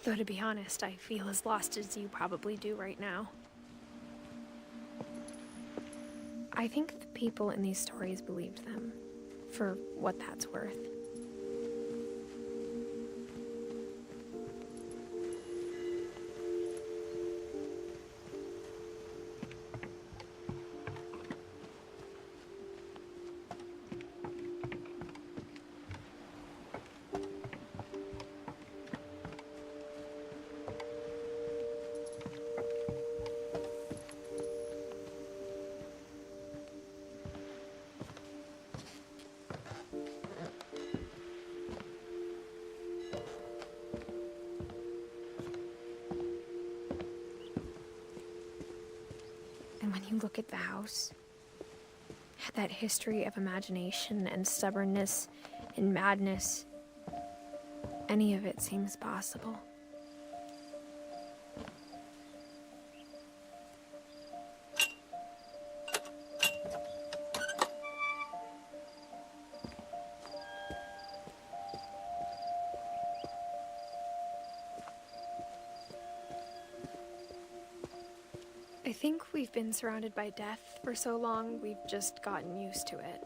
Though to be honest, I feel as lost as you probably do right now. I think the people in these stories believed them, for what that's worth. And when you look at the house, that history of imagination and stubbornness and madness, any of it seems possible. I think we've been surrounded by death for so long, we've just gotten used to it.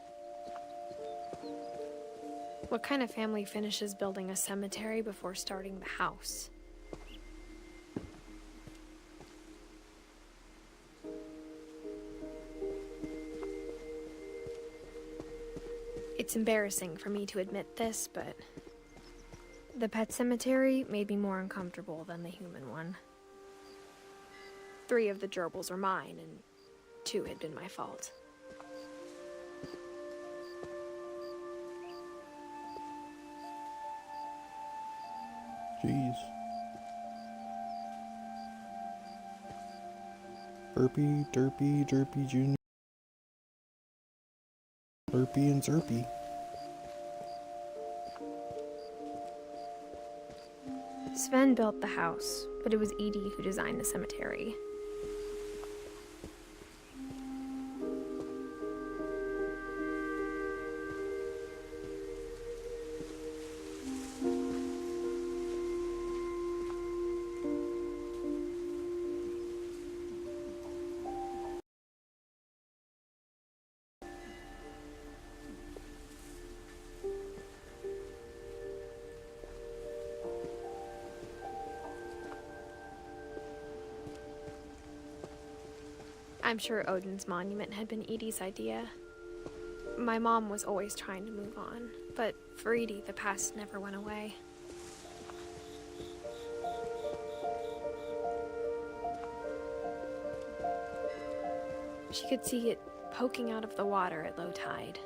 What kind of family finishes building a cemetery before starting the house? It's embarrassing for me to admit this, but the pet cemetery made me more uncomfortable than the human one. 3 of the gerbils were mine, and 2 had been my fault. Jeez. Burpy, Derpy, Derpy Jr. Burpy and Zerpy. Sven built the house, but it was Edie who designed the cemetery. I'm sure Odin's monument had been Edie's idea. My mom was always trying to move on, but for Edie, the past never went away. She could see it poking out of the water at low tide.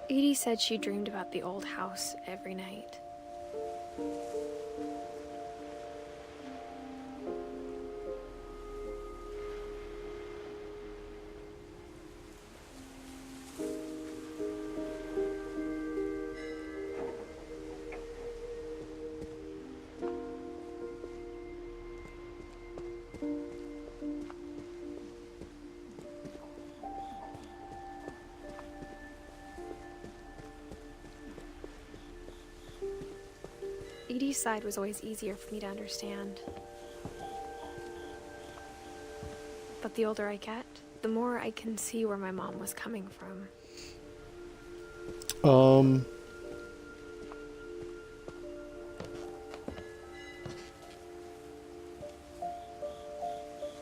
Edie said she dreamed about the old house every night. Edie's side was always easier for me to understand. But the older I get, the more I can see where my mom was coming from.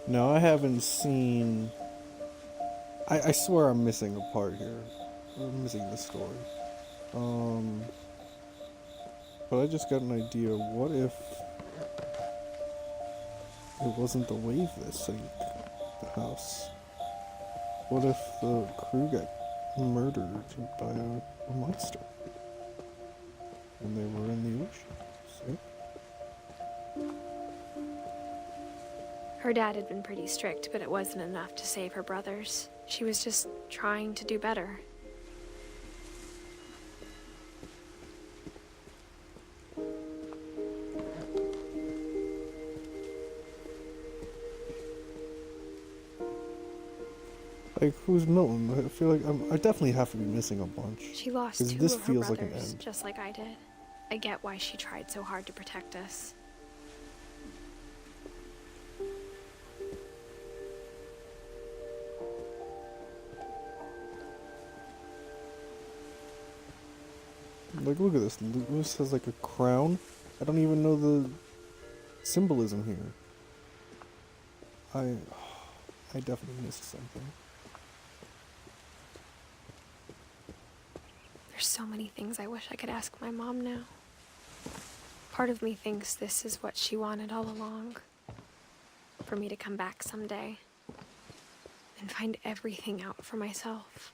No, I haven't seen... I swear I'm missing a part here. I'm missing the story. But I just got an idea. What if it wasn't the wave that sank the house? What if the crew got murdered by a monster when they were in the ocean? See? Her dad had been pretty strict, but it wasn't enough to save her brothers. She was just trying to do better. Like, who's Milton? I feel like I definitely have to be missing a bunch. She lost 'cause 2 this of her feels brothers, like an end. just like I did. I get why she tried so hard to protect us. Like, look at this. Lewis has like a crown. I don't even know the symbolism here. I definitely missed something. There's so many things I wish I could ask my mom now. Part of me thinks this is what she wanted all along. For me to come back someday and find everything out for myself.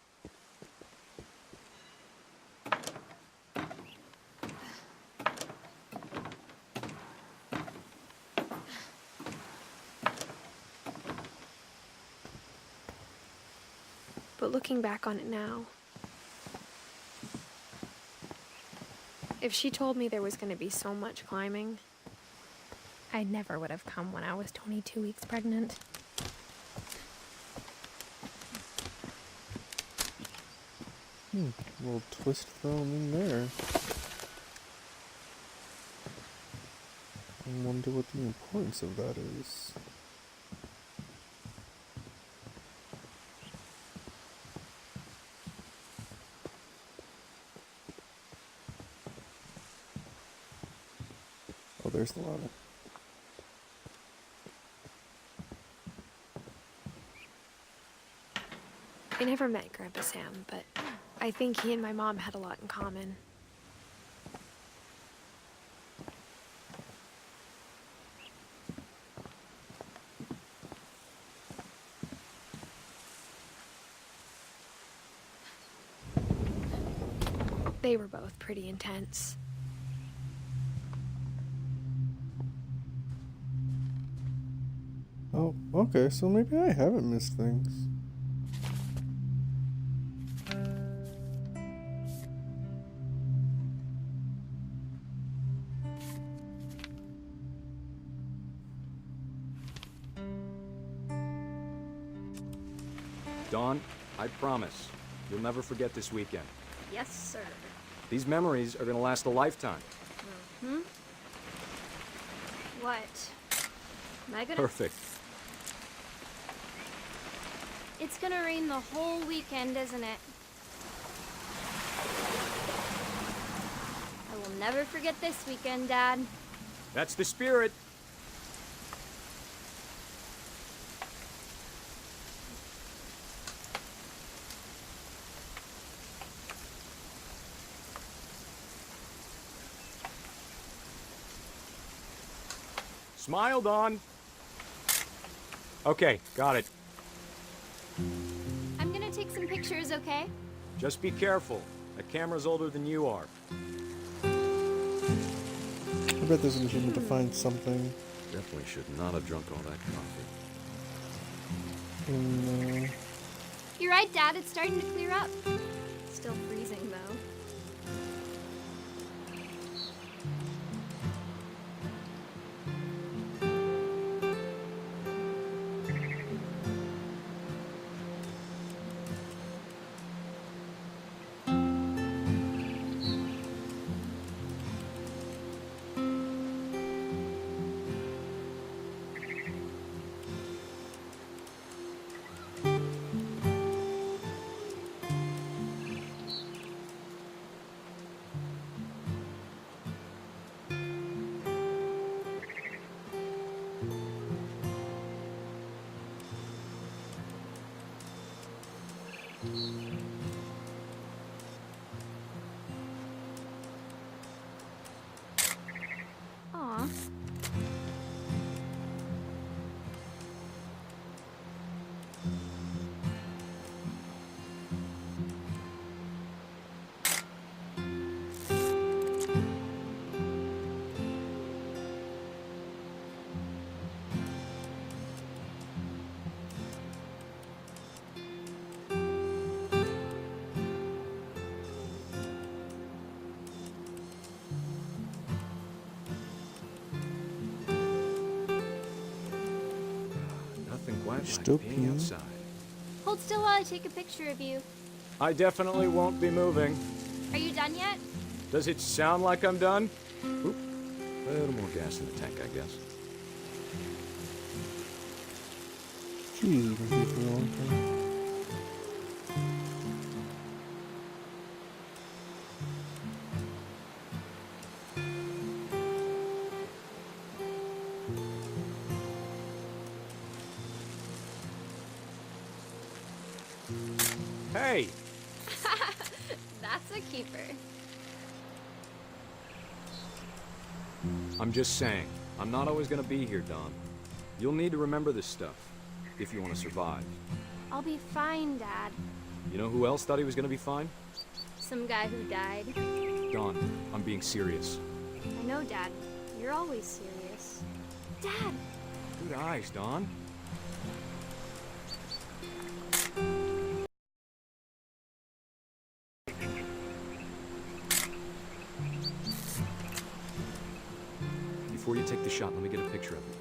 But looking back on it now, if she told me there was going to be so much climbing, I never would have come when I was 22 weeks pregnant. Little twist thrown in there. I wonder what the importance of that is. just love it. I never met Grandpa Sam, but I think he and my mom had a lot in common. They were both pretty intense. Oh, okay, so maybe I haven't missed things. Dawn, I promise, you'll never forget this weekend. Yes, sir. These memories are gonna last a lifetime. Hmm? What? Am I gonna... Perfect. It's gonna rain the whole weekend, isn't it? I will never forget this weekend, Dad. That's the spirit. Smile, Dawn. Okay, got it. I'm gonna take some pictures, okay? Just be careful. That camera's older than you are. I bet there's an achievement to find something. Definitely should not have drunk all that coffee. You're right, Dad. It's starting to clear up. Still freezing, though. Aw. Nothing quite Still like being peeing? outside. Hold still while I take a picture of you. I definitely won't be moving. Are you done yet? Does it sound like I'm done? Oop. A little more gas in the tank, I guess. Jeez, you've been here for a long time. Hey! That's a keeper. I'm just saying, I'm not always gonna be here, Dawn. You'll need to remember this stuff, if you want to survive. I'll be fine, Dad. You know who else thought he was gonna be fine? Some guy who died. Dawn, I'm being serious. I know, Dad. You're always serious. Dad! Good eyes, Dawn. Before you take the shot, let me get a picture of it.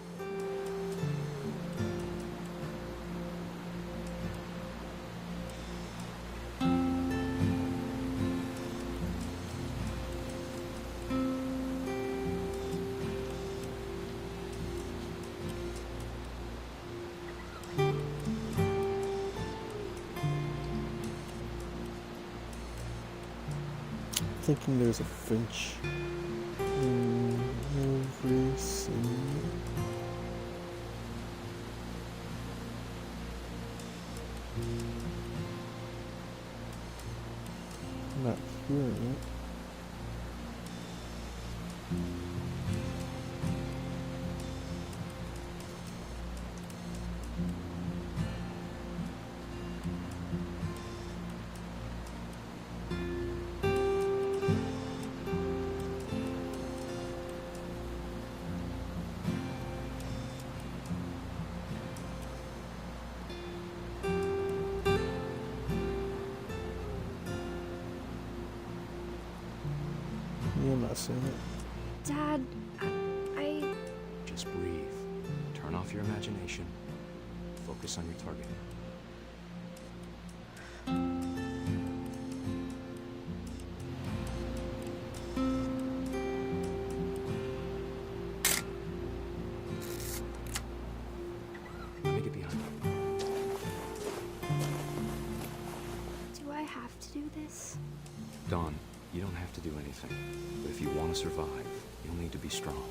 Thinking there's a Finch in every see. Not hearing it. Yeah, I'm not seeing it. Dad, I... Just breathe. Turn off your imagination. Focus on your target. Let me get behind you. Do I have to do this? Dawn, you don't have to do anything. But if you want to survive, you'll need to be strong.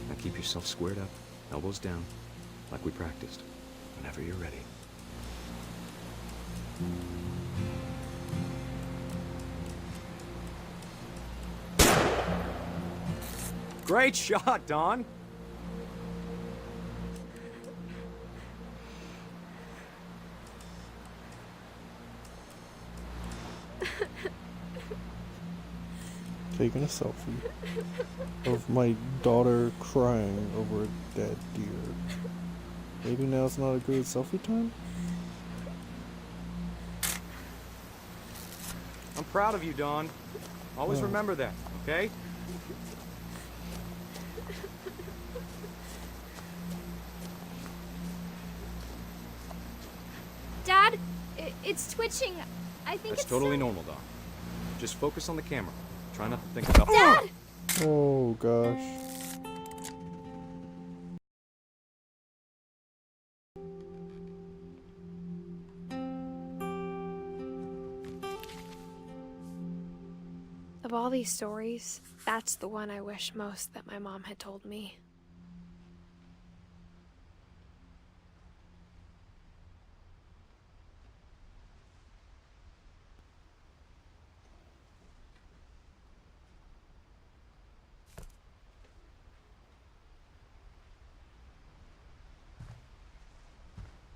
Now keep yourself squared up, elbows down, like we practiced, whenever you're ready. Great shot, Dawn! Taking a selfie of my daughter crying over a dead deer. Maybe now's not a good selfie time? I'm proud of you, Dawn. Always remember that, okay? Dad, it's twitching. I think That's it's totally normal, Dawn. Just focus on the camera. Try not to think about... Dad! Oh gosh. Of all these stories, that's the one I wish most that my mom had told me.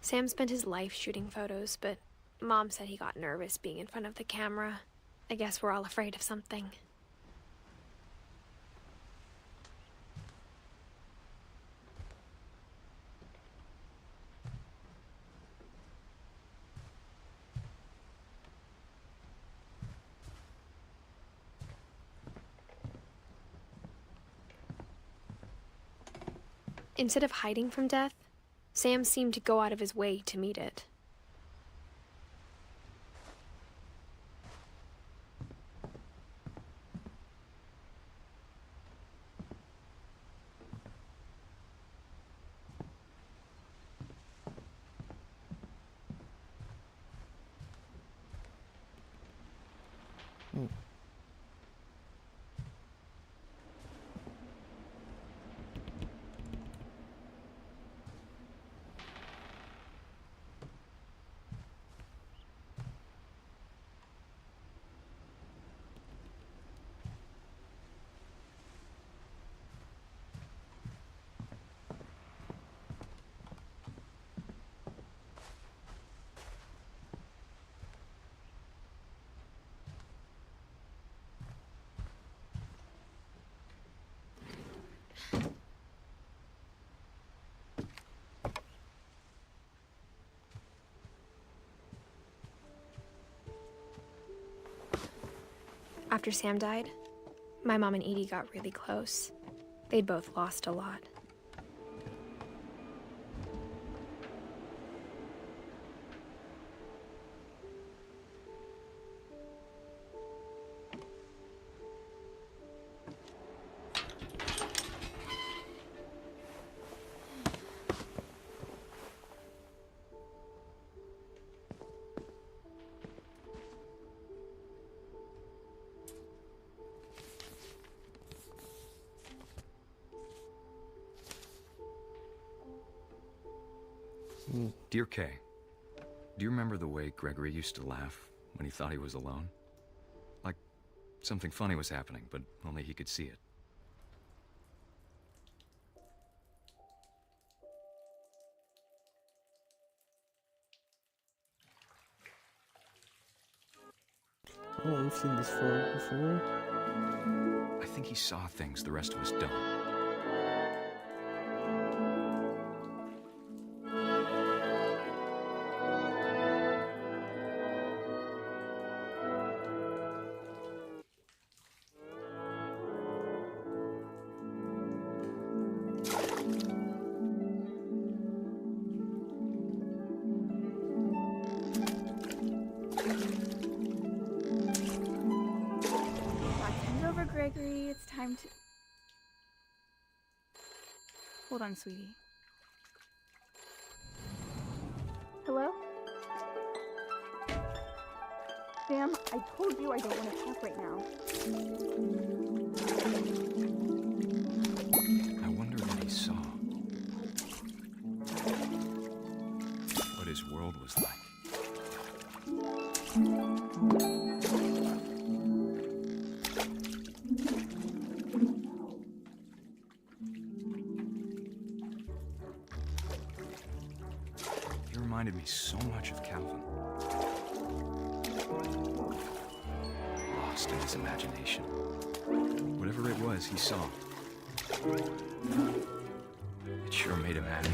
Sam spent his life shooting photos, but Mom said he got nervous being in front of the camera. I guess we're all afraid of something. Instead of hiding from death, Sam seemed to go out of his way to meet it. After Sam died, my mom and Edie got really close. They'd both lost a lot. Dear Kay, do you remember the way Gregory used to laugh when he thought he was alone? Like something funny was happening, but only he could see it. Oh, we've seen this frog before. I think he saw things the rest of us don't. Gregory, it's time to... Hold on, sweetie. Hello? Sam, I told you I don't want to talk right now. I wonder what he saw. What his world was like. Reminded me so much of Calvin. Lost in his imagination. Whatever it was he saw. It sure made him happy.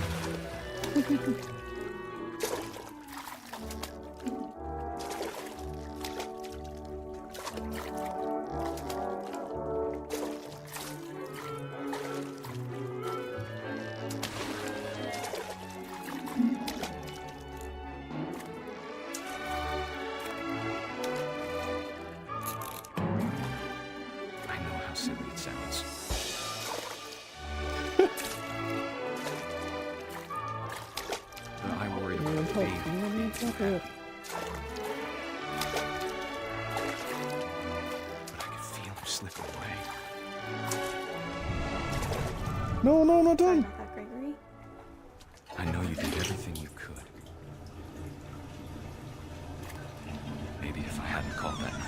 Silly it sounds. But I worry about the baby being too happy. But I could feel him slip away. No, not done. Sorry about that, Gregory. I know you did everything you could. Maybe if I hadn't called that night.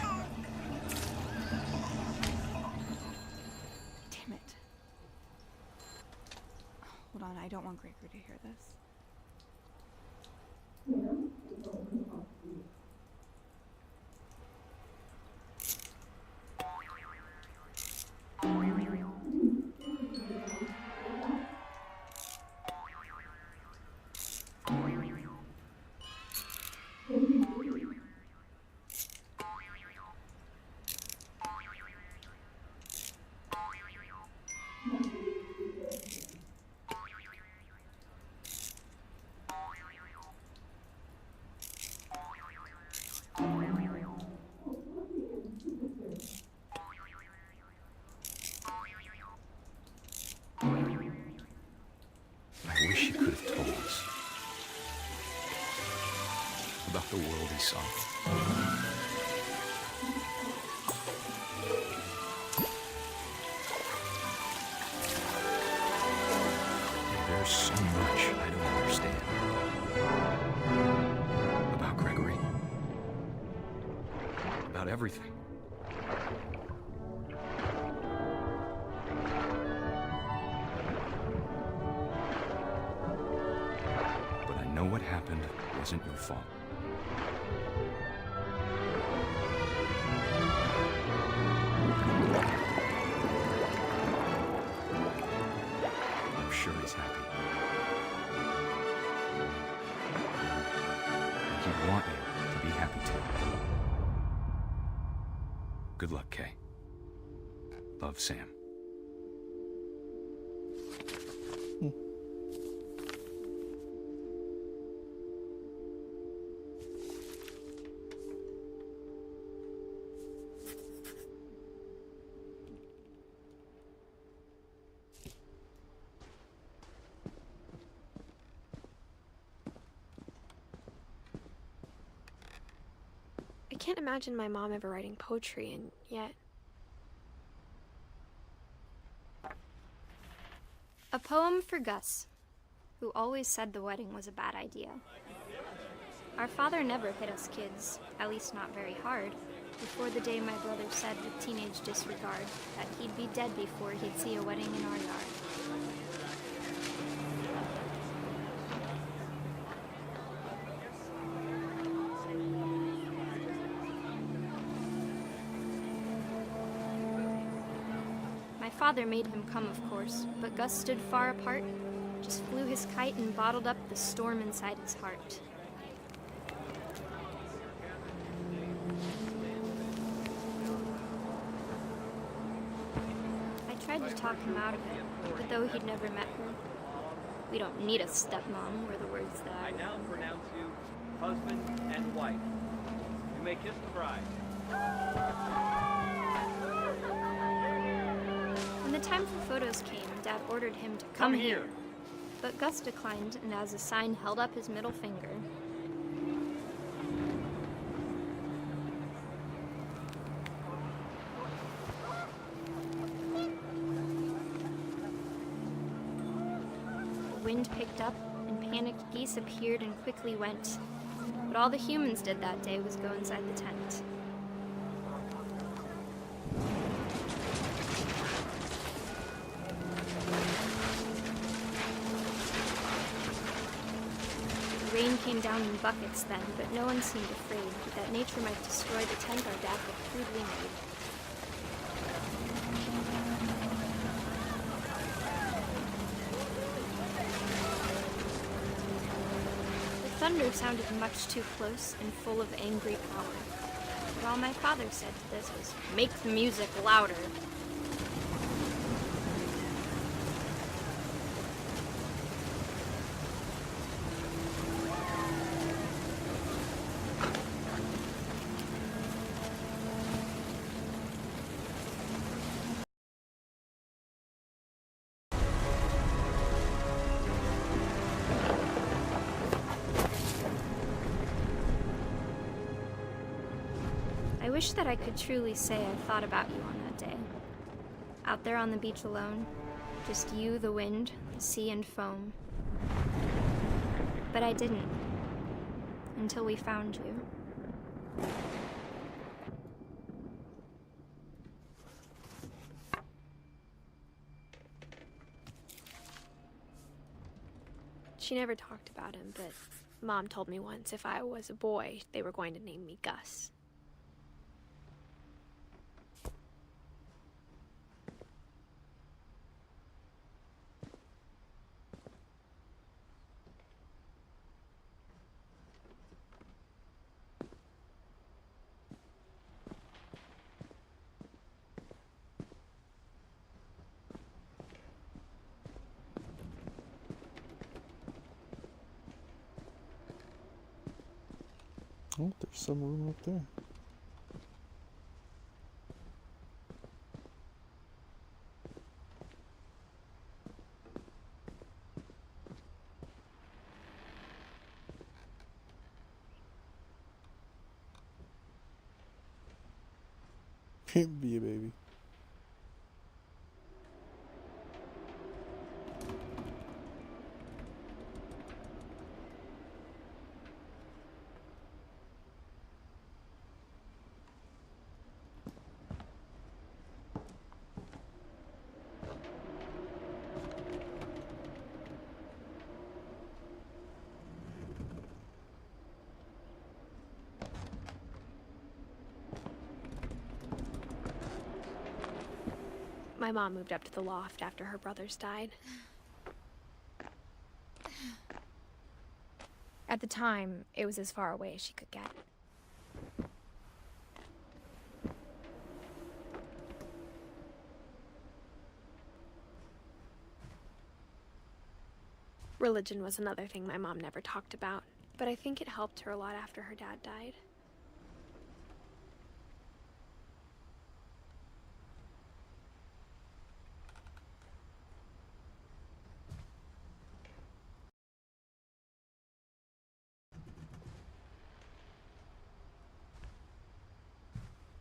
Hold on, I don't want Gregory to hear this. I wish he could have told us about the world he saw. There's so much I don't understand about Gregory, about everything. What happened wasn't your fault. I'm sure he's happy. And he'd want you to be happy too. Good luck, Kay. Love, Sam. I can't imagine my mom ever writing poetry, and yet... A poem for Gus. who always said the wedding was a bad idea. Our father never hit us kids, at least not very hard, before the day my brother said with teenage disregard that he'd be dead before he'd see a wedding in our yard. My father made him come, of course, but Gus stood far apart, just flew his kite and bottled up the storm inside his heart. I tried to talk him out of it, but though he'd never met her, "We don't need a stepmom," were the words that I now pronounce you husband and wife. You may kiss the bride. When the time for photos came, Dad ordered him to come here. But Gus declined, and as a sign held up his middle finger. The wind picked up, and panicked geese appeared and quickly went. But all the humans did that day was go inside the tent. The rain came down in buckets then, but no one seemed afraid that nature might destroy the tent our dad had crudely made. The thunder sounded much too close and full of angry power. But all my father said to this was, "Make the music louder." I wish that I could truly say I thought about you on that day. Out there on the beach alone, just you, the wind, the sea, and foam. But I didn't, until we found you. She never talked about him, but Mom told me once if I was a boy, they were going to name me Gus. Oh, there's some room up there. Be a baby. My mom moved up to the loft after her brothers died. At the time, it was as far away as she could get. Religion was another thing my mom never talked about, but I think it helped her a lot after her dad died.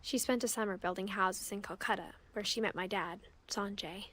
She spent a summer building houses in Calcutta, where she met my dad, Sanjay.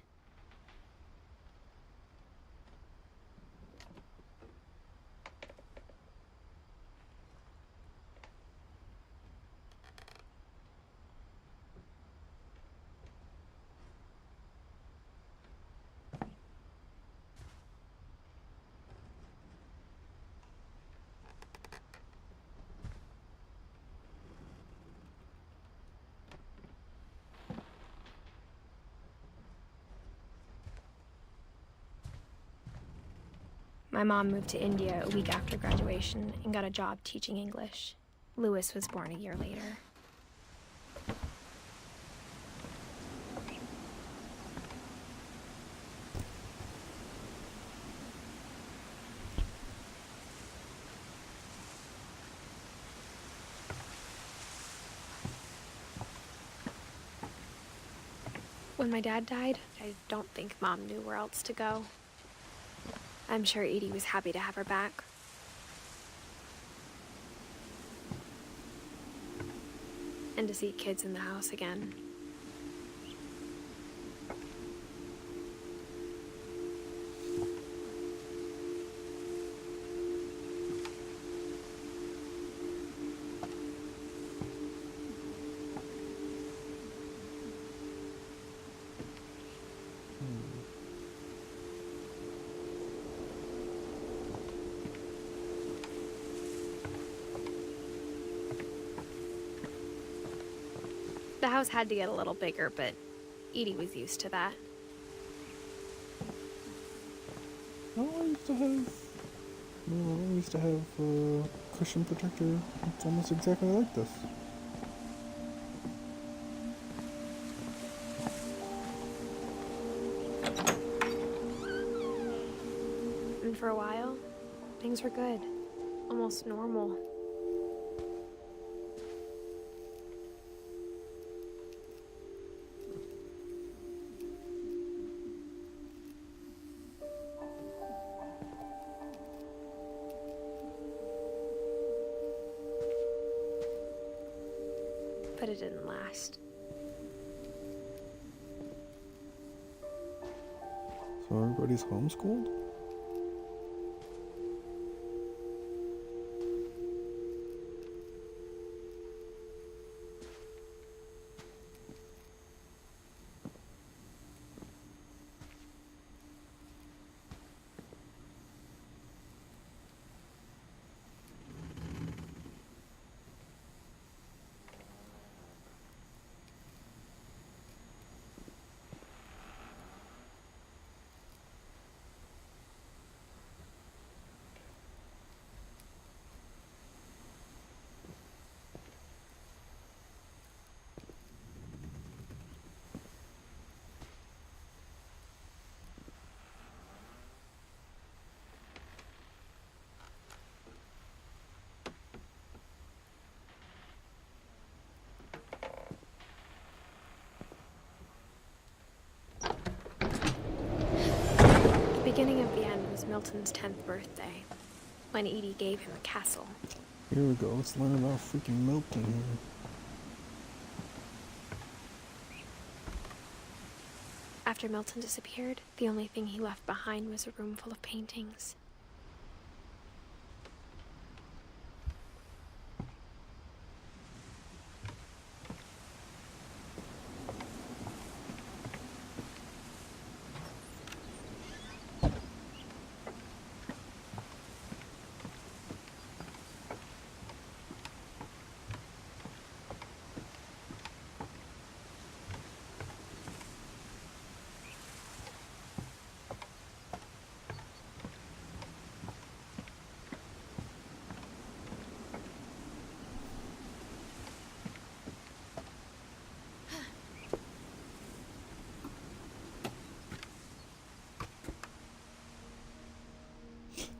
My mom moved to India a week after graduation and got a job teaching English. Louis was born a year later. When my dad died, I don't think Mom knew where else to go. I'm sure Edie was happy to have her back. And to see kids in the house again. The house had to get a little bigger, but Edie was used to that. Oh, I used to have a cushion protector. It's almost exactly like this. And for a while, things were good. Almost normal. But it didn't last. So everybody's homeschooled? The beginning of the end was Milton's 10th birthday, when Edie gave him a castle. Here we go, let's learn about freaking Milton. After Milton disappeared, the only thing he left behind was a room full of paintings.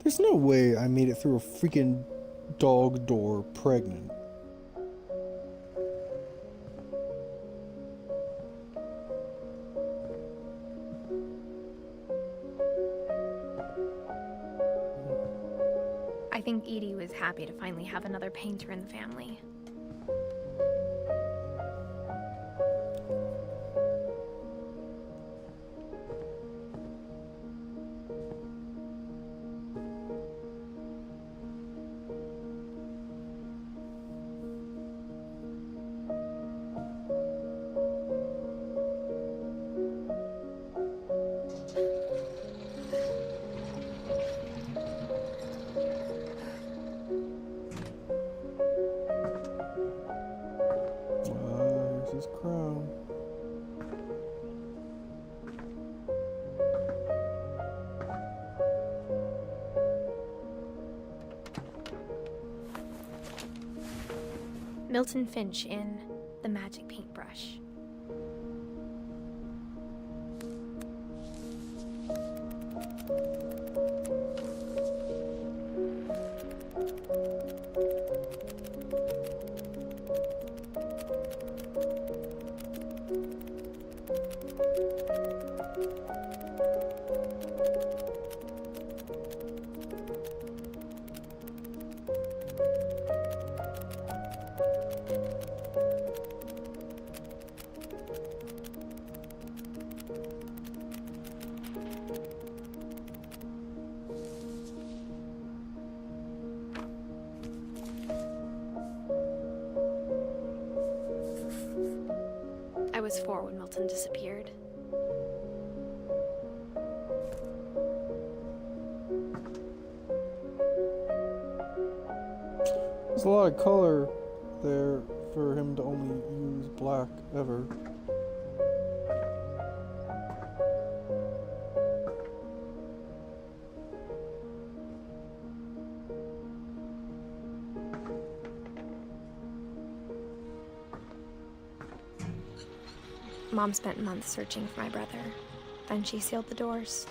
There's no way I made it through a freaking dog door pregnant. I think Edie was happy to finally have another painter in the family. Milton Finch in The Magic Paintbrush. I was 4 when Milton disappeared. There's a lot of color there for him to only use black ever. Mom spent months searching for my brother. Then she sealed the doors.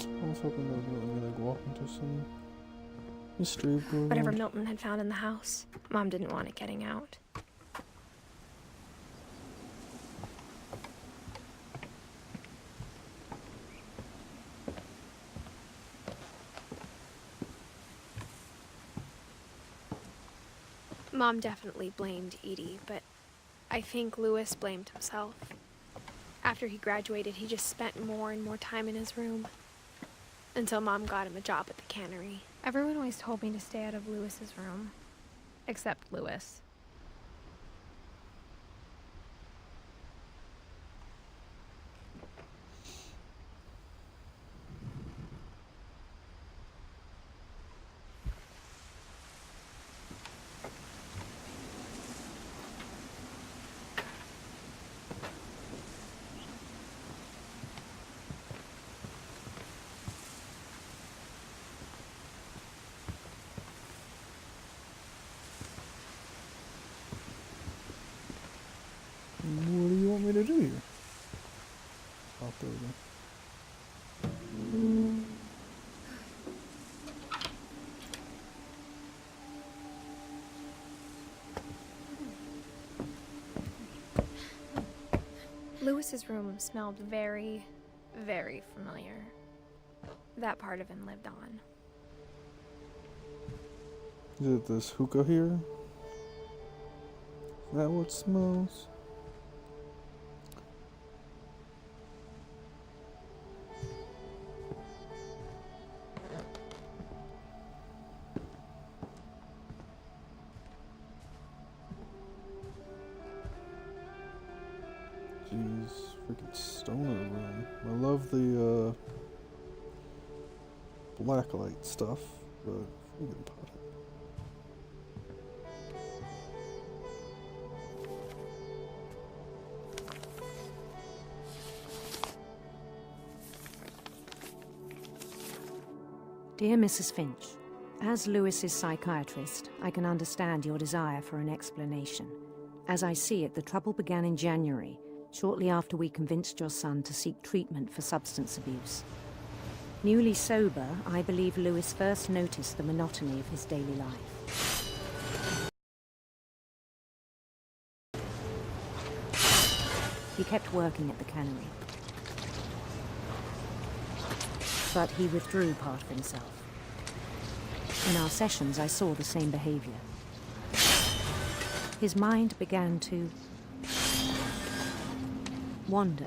I was hoping they were really gonna walk into some mystery of going Whatever on. Milton had found in the house, Mom didn't want it getting out. Mom definitely blamed Edie, but I think Louis blamed himself. After he graduated, he just spent more and more time in his room. Until Mom got him a job at the cannery. Everyone always told me to stay out of Louis's room. Except Louis. What do you want me to do here? Oh, there we go. Louis's room smelled very, very familiar. That part of him lived on. Is it this hookah here? Is that what smells? Jeez, freaking stoner room. I love the blacklight stuff, but freaking pot. Dear Mrs. Finch, as Louis's psychiatrist, I can understand your desire for an explanation. As I see it, the trouble began in January, shortly after we convinced your son to seek treatment for substance abuse. Newly sober, I believe Louis first noticed the monotony of his daily life. He kept working at the cannery. But he withdrew part of himself. In our sessions, I saw the same behavior. His mind began to wander.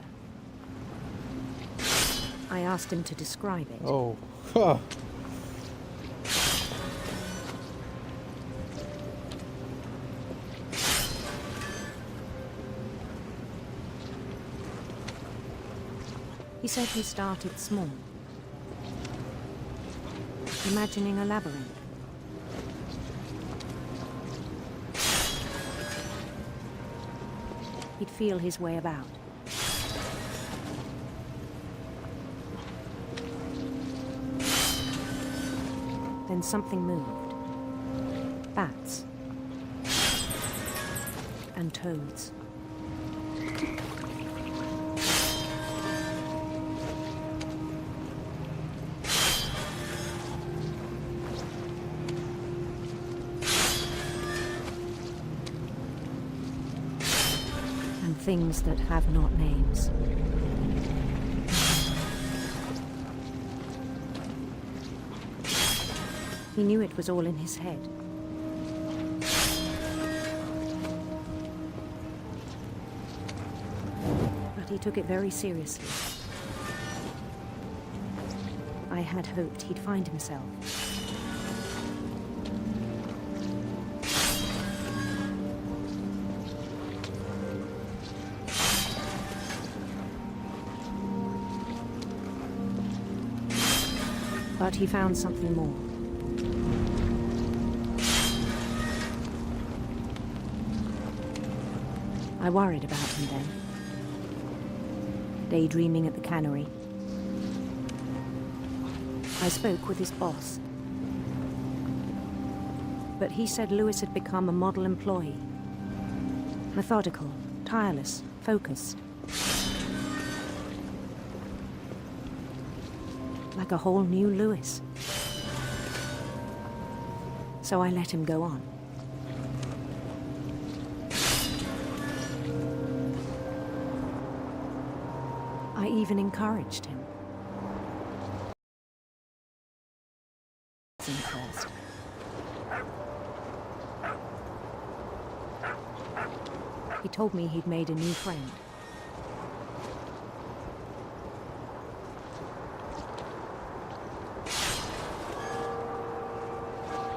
I asked him to describe it. Oh, huh. He said he started small, imagining a labyrinth. He'd feel his way about. Then something moved. Bats. And toads. And things that have not names. He knew it was all in his head. But he took it very seriously. I had hoped he'd find himself. But he found something more. I worried about him then. Daydreaming at the cannery. I spoke with his boss. But he said Lewis had become a model employee. Methodical, tireless, focused. Like a whole new Lewis. So I let him go on. I even encouraged him. First. He told me he'd made a new friend.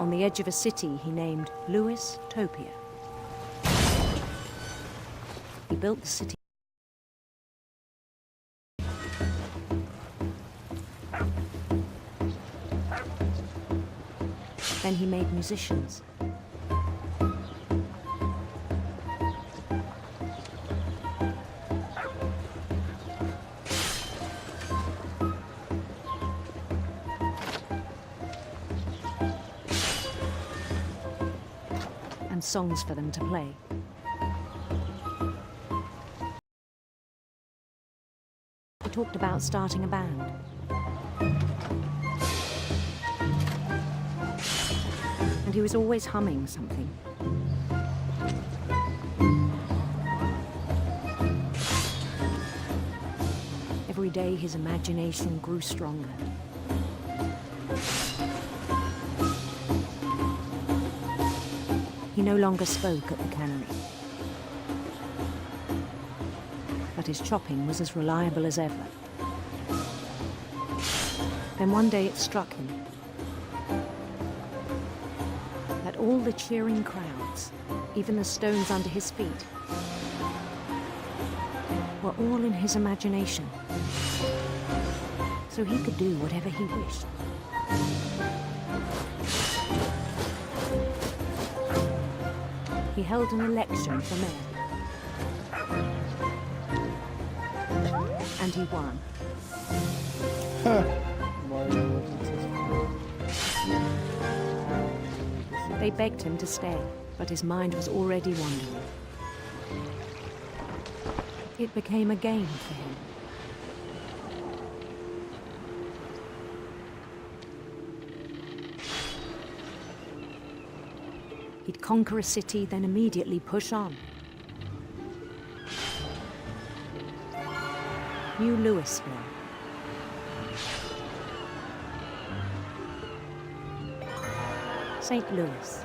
On the edge of a city he named Lewis Topia. He built the city. Then he made musicians. And songs for them to play. He talked about starting a band. And he was always humming something. Every day his imagination grew stronger. He no longer spoke at the cannery. But his chopping was as reliable as ever. Then one day it struck him that all the cheering crowds, even the stones under his feet, were all in his imagination. So he could do whatever he wished. He held an election for mayor. And he won. They begged him to stay, but his mind was already wandering. It became a game for him. He'd conquer a city, then immediately push on. New Louisville. St. Louis.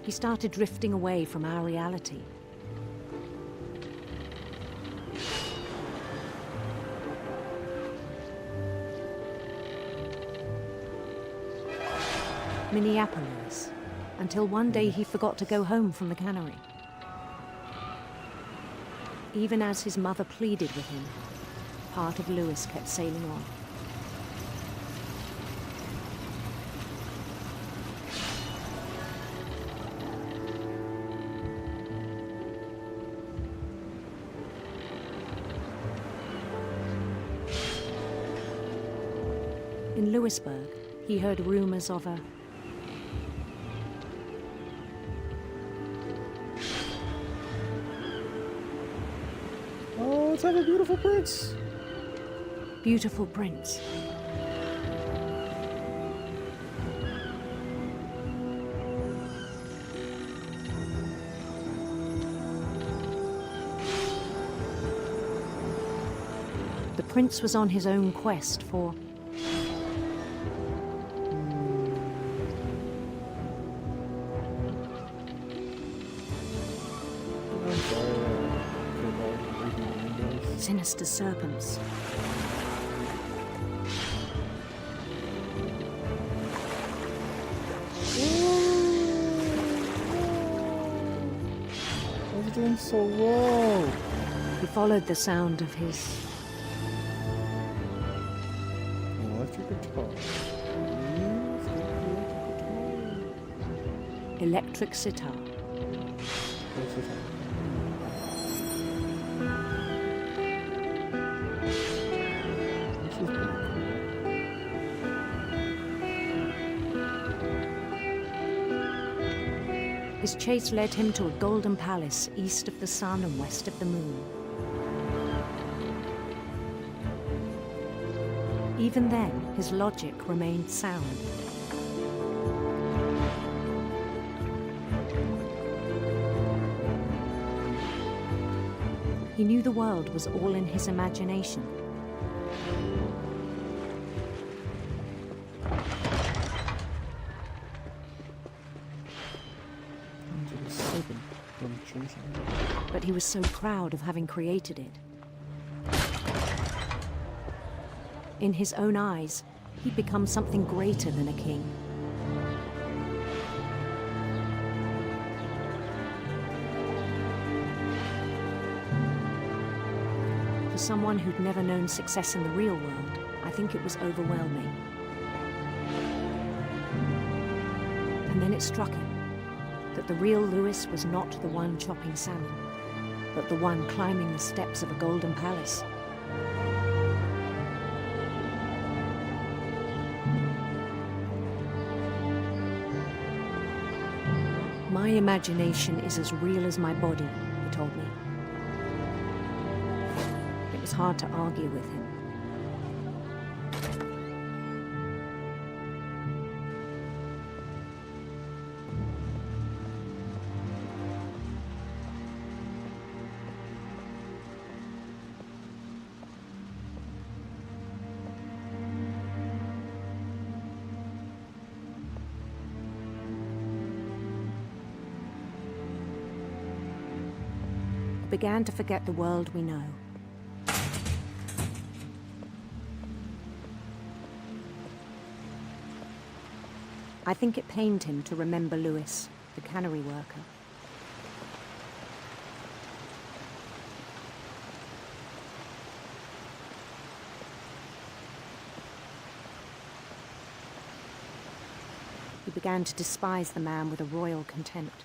He started drifting away from our reality. Minneapolis, until one day he forgot to go home from the cannery. Even as his mother pleaded with him, part of Lewis kept sailing on. In Louisburg, he heard rumors of a Oh, let's have a beautiful prince. beautiful prince. The prince was on his own quest for sinister serpents. I was doing so well. He followed the sound of his Electric guitar. electric sitar. What's this one? This is pretty cool. His chase led him to a golden palace east of the sun and west of the moon. Even then, his logic remained sound. He knew the world was all in his imagination. But he was so proud of having created it. In his own eyes, he'd become something greater than a king. For someone who'd never known success in the real world, I think it was overwhelming. And then it struck him that the real Louis was not the one chopping salmon, but the one climbing the steps of a golden palace. My imagination is as real as my body, he told me. It was hard to argue with him. Began to forget the world we know. I think it pained him to remember Louis, the cannery worker. He began to despise the man with a royal contempt.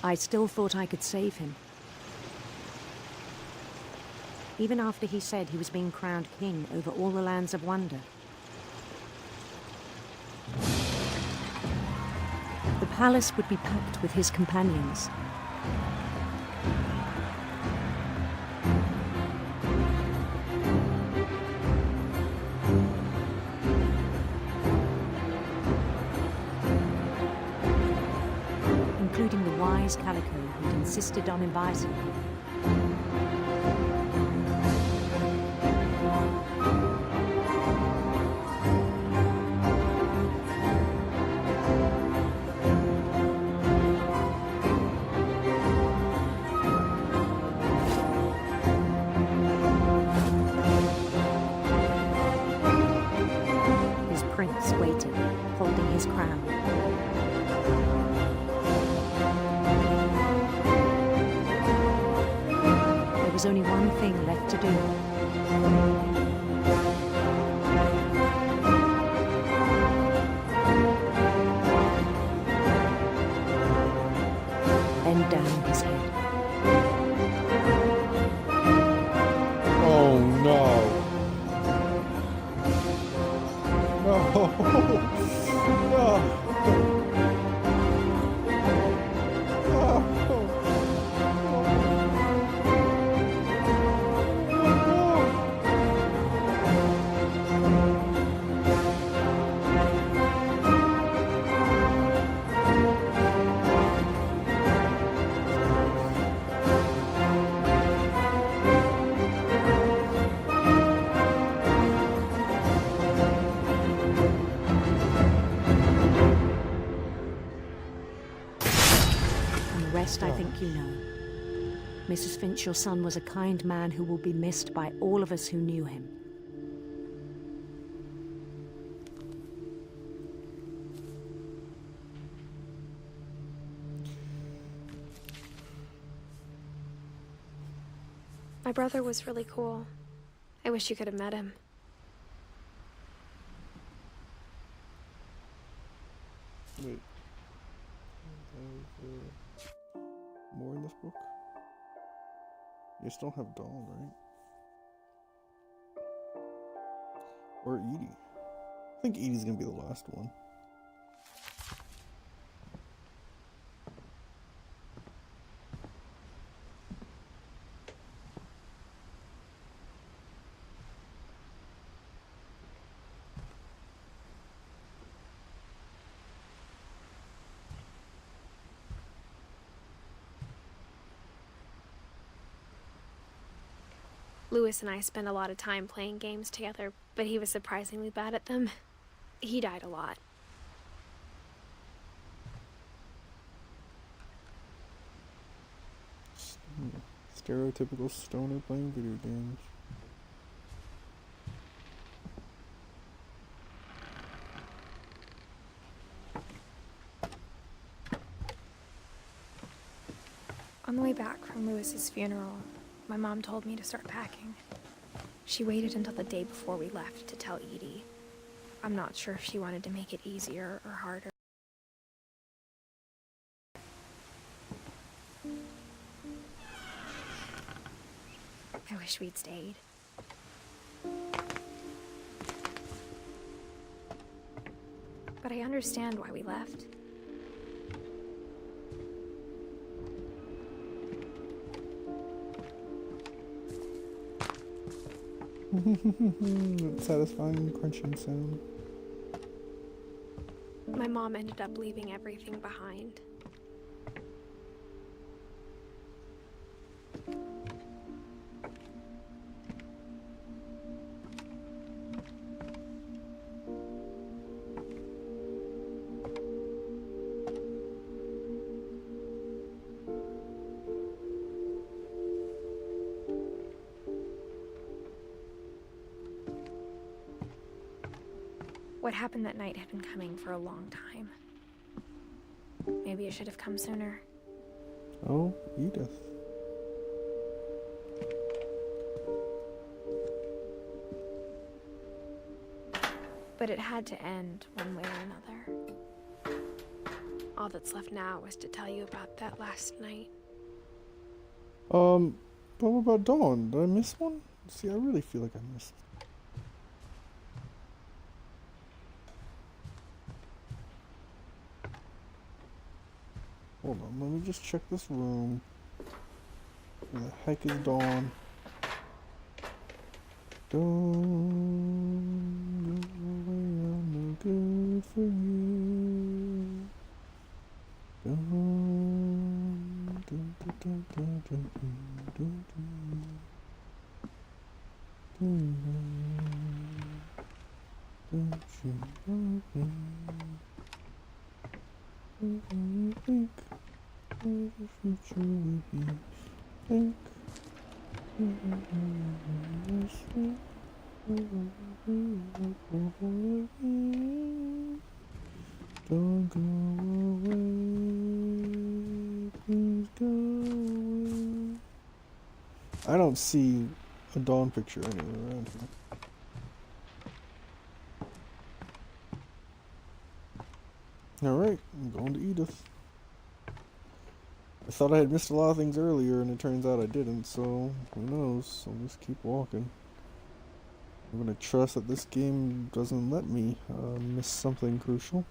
I still thought I could save him. Even after he said he was being crowned king over all the lands of wonder. The palace would be packed with his companions. Including the wise Calico who'd insisted on inviting him. His prince waited, holding his crown. was only one thing left to do. Bend down his head. Oh no. No. No. I think you know. Mrs. Finch, your son was a kind man who will be missed by all of us who knew him. My brother was really cool. I wish you could have met him. Wait. More in this book? You still have Dawn, right? Or Edie. I think Edie's gonna be the last one. Lewis and I spent a lot of time playing games together, but he was surprisingly bad at them. He died a lot. Stereotypical stoner playing video games. On the way back from Lewis's funeral, my mom told me to start packing. She waited until the day before we left to tell Edie. I'm not sure if she wanted to make it easier or harder. I wish we'd stayed. But I understand why we left. That satisfying crunching sound. My mom ended up leaving everything behind. What happened that night had been coming for a long time. Maybe it should have come sooner. Oh, Edith. But it had to end one way or another. All that's left now is to tell you about that last night. But what about Dawn? Did I miss one? See, I really feel like I missed. Hold on, let me just check this room. Where the heck is Dawn? Don't go away, I'm no good for you. Don't you love me? What do you think the future will be? Think don't go away, please go away. I don't see a dawn picture anywhere around here. Alright, I'm going to Edith. I thought I had missed a lot of things earlier, and it turns out I didn't, so who knows? I'll just keep walking. I'm gonna trust that this game doesn't let me miss something crucial.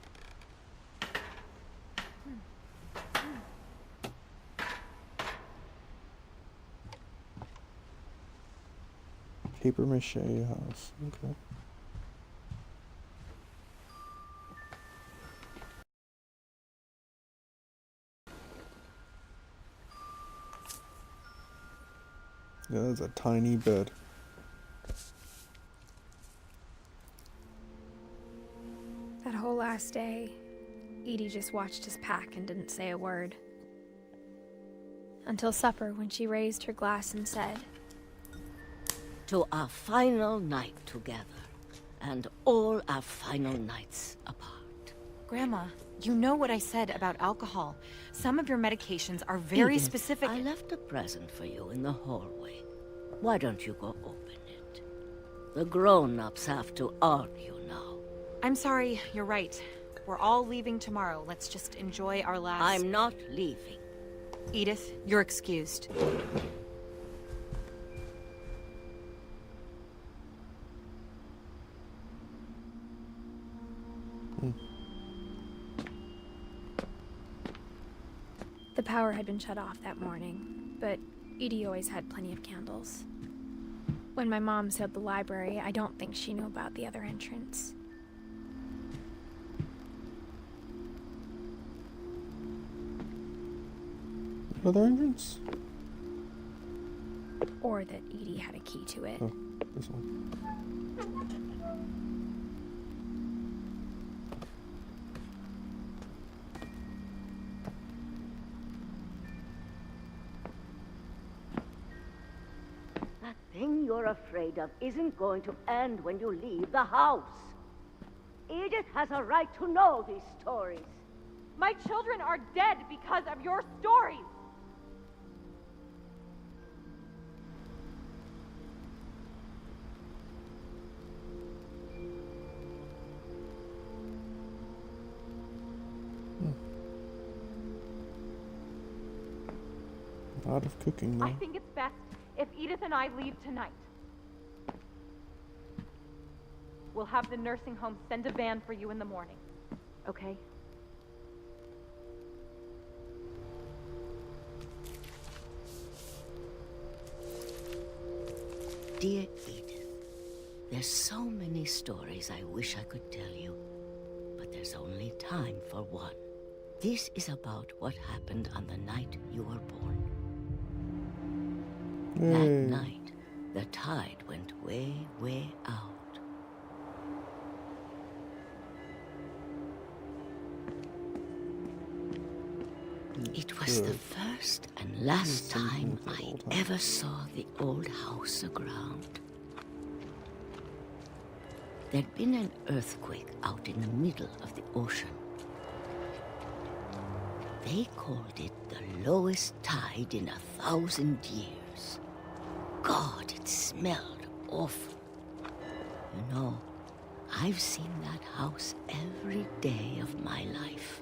Paper mache house, okay. Yeah, that's a tiny bed. That whole last day, Edie just watched us pack and didn't say a word. Until supper, when she raised her glass and said, "To our final night together, and all our final nights apart." Grandma, you know what I said about alcohol. Some of your medications are very Edith, specific. I left a present for you in the hallway. Why don't you go open it? The grown-ups have to argue now. I'm sorry, you're right. We're all leaving tomorrow. Let's just enjoy our last... I'm not leaving. Edith, you're excused. The power had been shut off that morning, but Edie always had plenty of candles. When my mom said the library, I don't think she knew about the other entrance. Other entrance? Or that Edie had a key to it. Oh, this one. That thing you're afraid of isn't going to end when you leave the house. Edith has a right to know these stories. My children are dead because of your stories! A lot of cooking now. I think it's best if Edith and I leave tonight. We'll have the nursing home send a van for you in the morning, okay? Dear Edith, there's so many stories I wish I could tell you, but there's only time for one. This is about what happened on the night you were born. That night, the tide went way, way out. It was the first and last time I ever saw the old house aground. There'd been an earthquake out in the middle of the ocean. They called it the lowest tide in 1,000 years. God, it smelled awful. You know, I've seen that house every day of my life.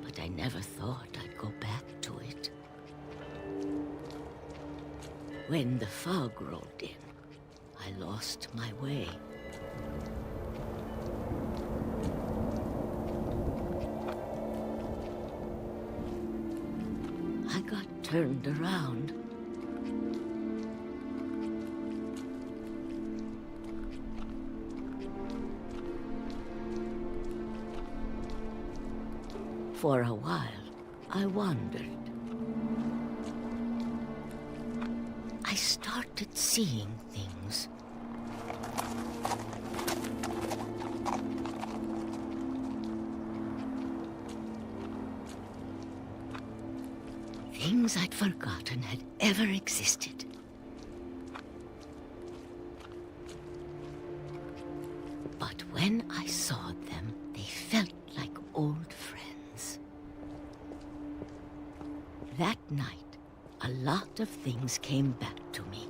But I never thought I'd go back to it. When the fog rolled in, I lost my way. I got turned around. For a while, I wandered. I started seeing things. Things I'd forgotten had ever existed. But when I saw them, they felt like old That night, a lot of things came back to me.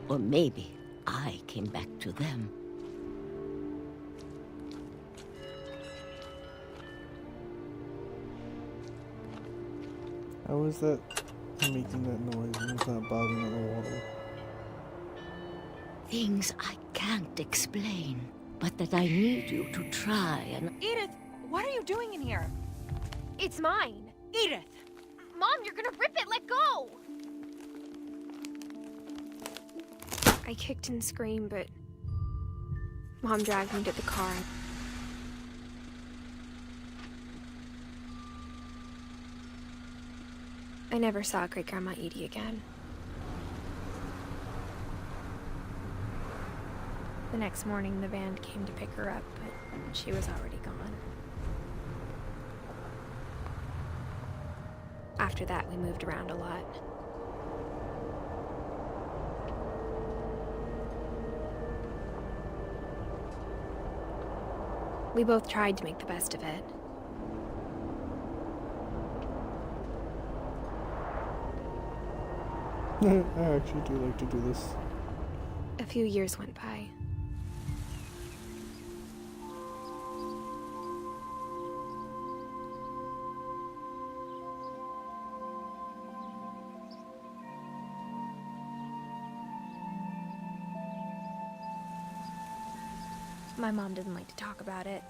Or maybe I came back to them. How is that making that noise and it's not bobbing on the water? Things I can't explain, but that I need you to try and... Edith, what are you doing in here? It's mine. Edith! Mom, you're gonna rip it! Let go! I kicked and screamed, but Mom dragged me to the car. I never saw Great-Grandma Edie again. The next morning, the band came to pick her up, but she was already gone. After that, we moved around a lot. We both tried to make the best of it. I actually do like to do this. A few years went by. My mom didn't like to talk about it.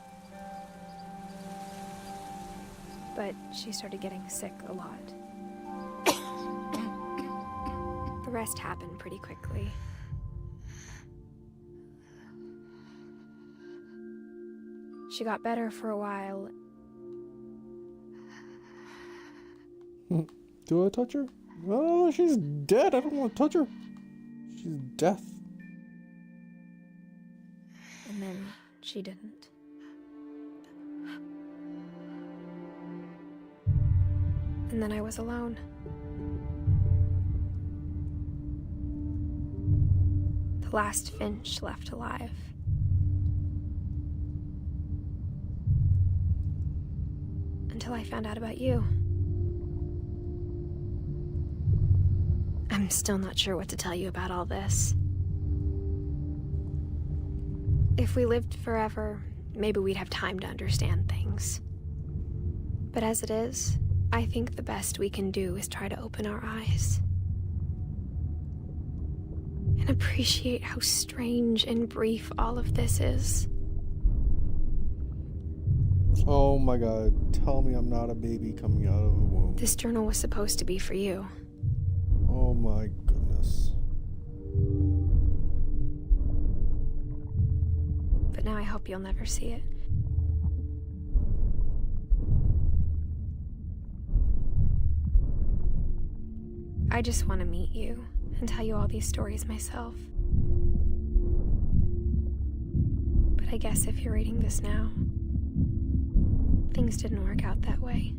But she started getting sick a lot. The rest happened pretty quickly. She got better for a while. Do I touch her? Oh, she's dead. I don't want to touch her. She's death. And then she didn't. And then I was alone. The last Finch left alive. Until I found out about you. I'm still not sure what to tell you about all this. If we lived forever, maybe we'd have time to understand things. But as it is, I think the best we can do is try to open our eyes. And appreciate how strange and brief all of this is. Oh my god, tell me I'm not a baby coming out of a womb. This journal was supposed to be for you. Oh my goodness. But now I hope you'll never see it. I just want to meet you and tell you all these stories myself. But I guess if you're reading this now, things didn't work out that way.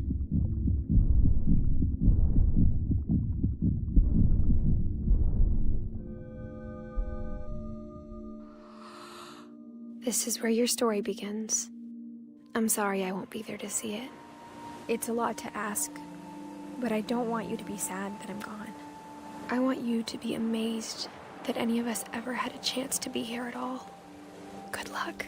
This is where your story begins. I'm sorry I won't be there to see it. It's a lot to ask, but I don't want you to be sad that I'm gone. I want you to be amazed that any of us ever had a chance to be here at all. Good luck.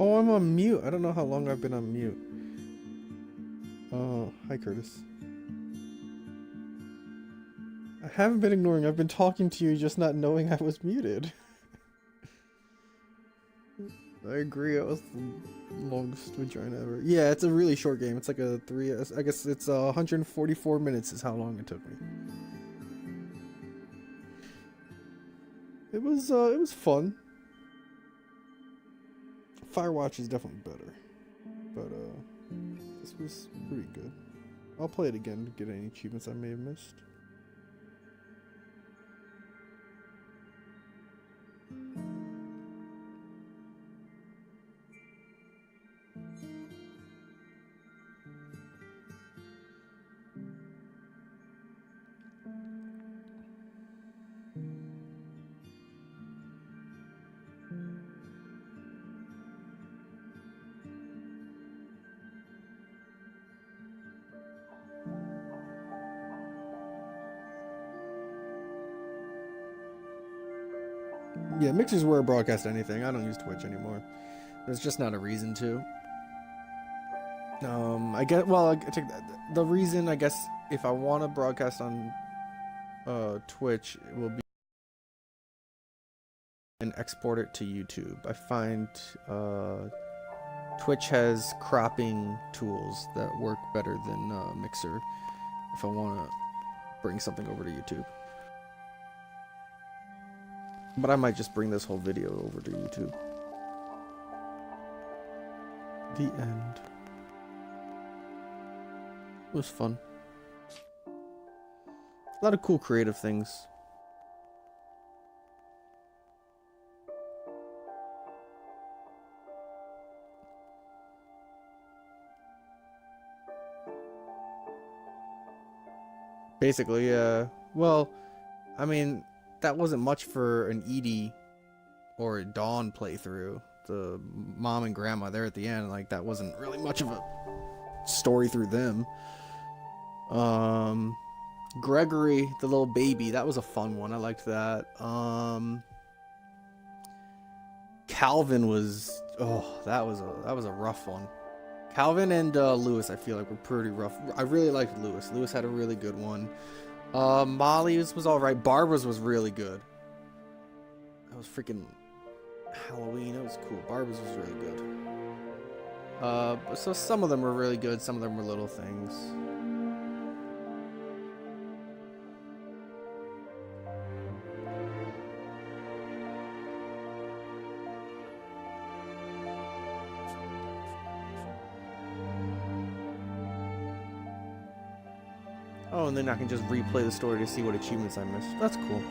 Oh, I'm on mute. I don't know how long I've been on mute. Hi, Curtis. I haven't been ignoring. I've been talking to you, just not knowing I was muted. I agree. It was the longest vagina ever. Yeah, it's a really short game. It's like a 3. I guess it's 144 minutes is how long it took me. It was fun. Firewatch is definitely better, but this was pretty good. I'll play it again to get any achievements I may have missed. Yeah, Mixer's where I broadcast anything. I don't use Twitch anymore. There's just not a reason to. I get, well, I take the reason, I guess, if I want to broadcast on Twitch, it will be and export it to YouTube. I find Twitch has cropping tools that work better than Mixer if I want to bring something over to YouTube. But I might just bring this whole video over to YouTube. The end. It was fun. A lot of cool creative things. Basically, yeah. Well, I mean, that wasn't much for an Edie or a Dawn playthrough. The mom and grandma there at the end, like, that wasn't really much of a story through them. Gregory, the little baby, that was a fun one. I liked that. Calvin was, that was a rough one. Calvin and Lewis, I feel like, were pretty rough. I really liked Lewis. Lewis had a really good one. Molly's was alright. Barbara's was really good. That was freaking Halloween. It was cool. Barbara's was really good. So some of them were really good. Some of them were little things. Oh, and then I can just replay the story to see what achievements I missed. That's cool.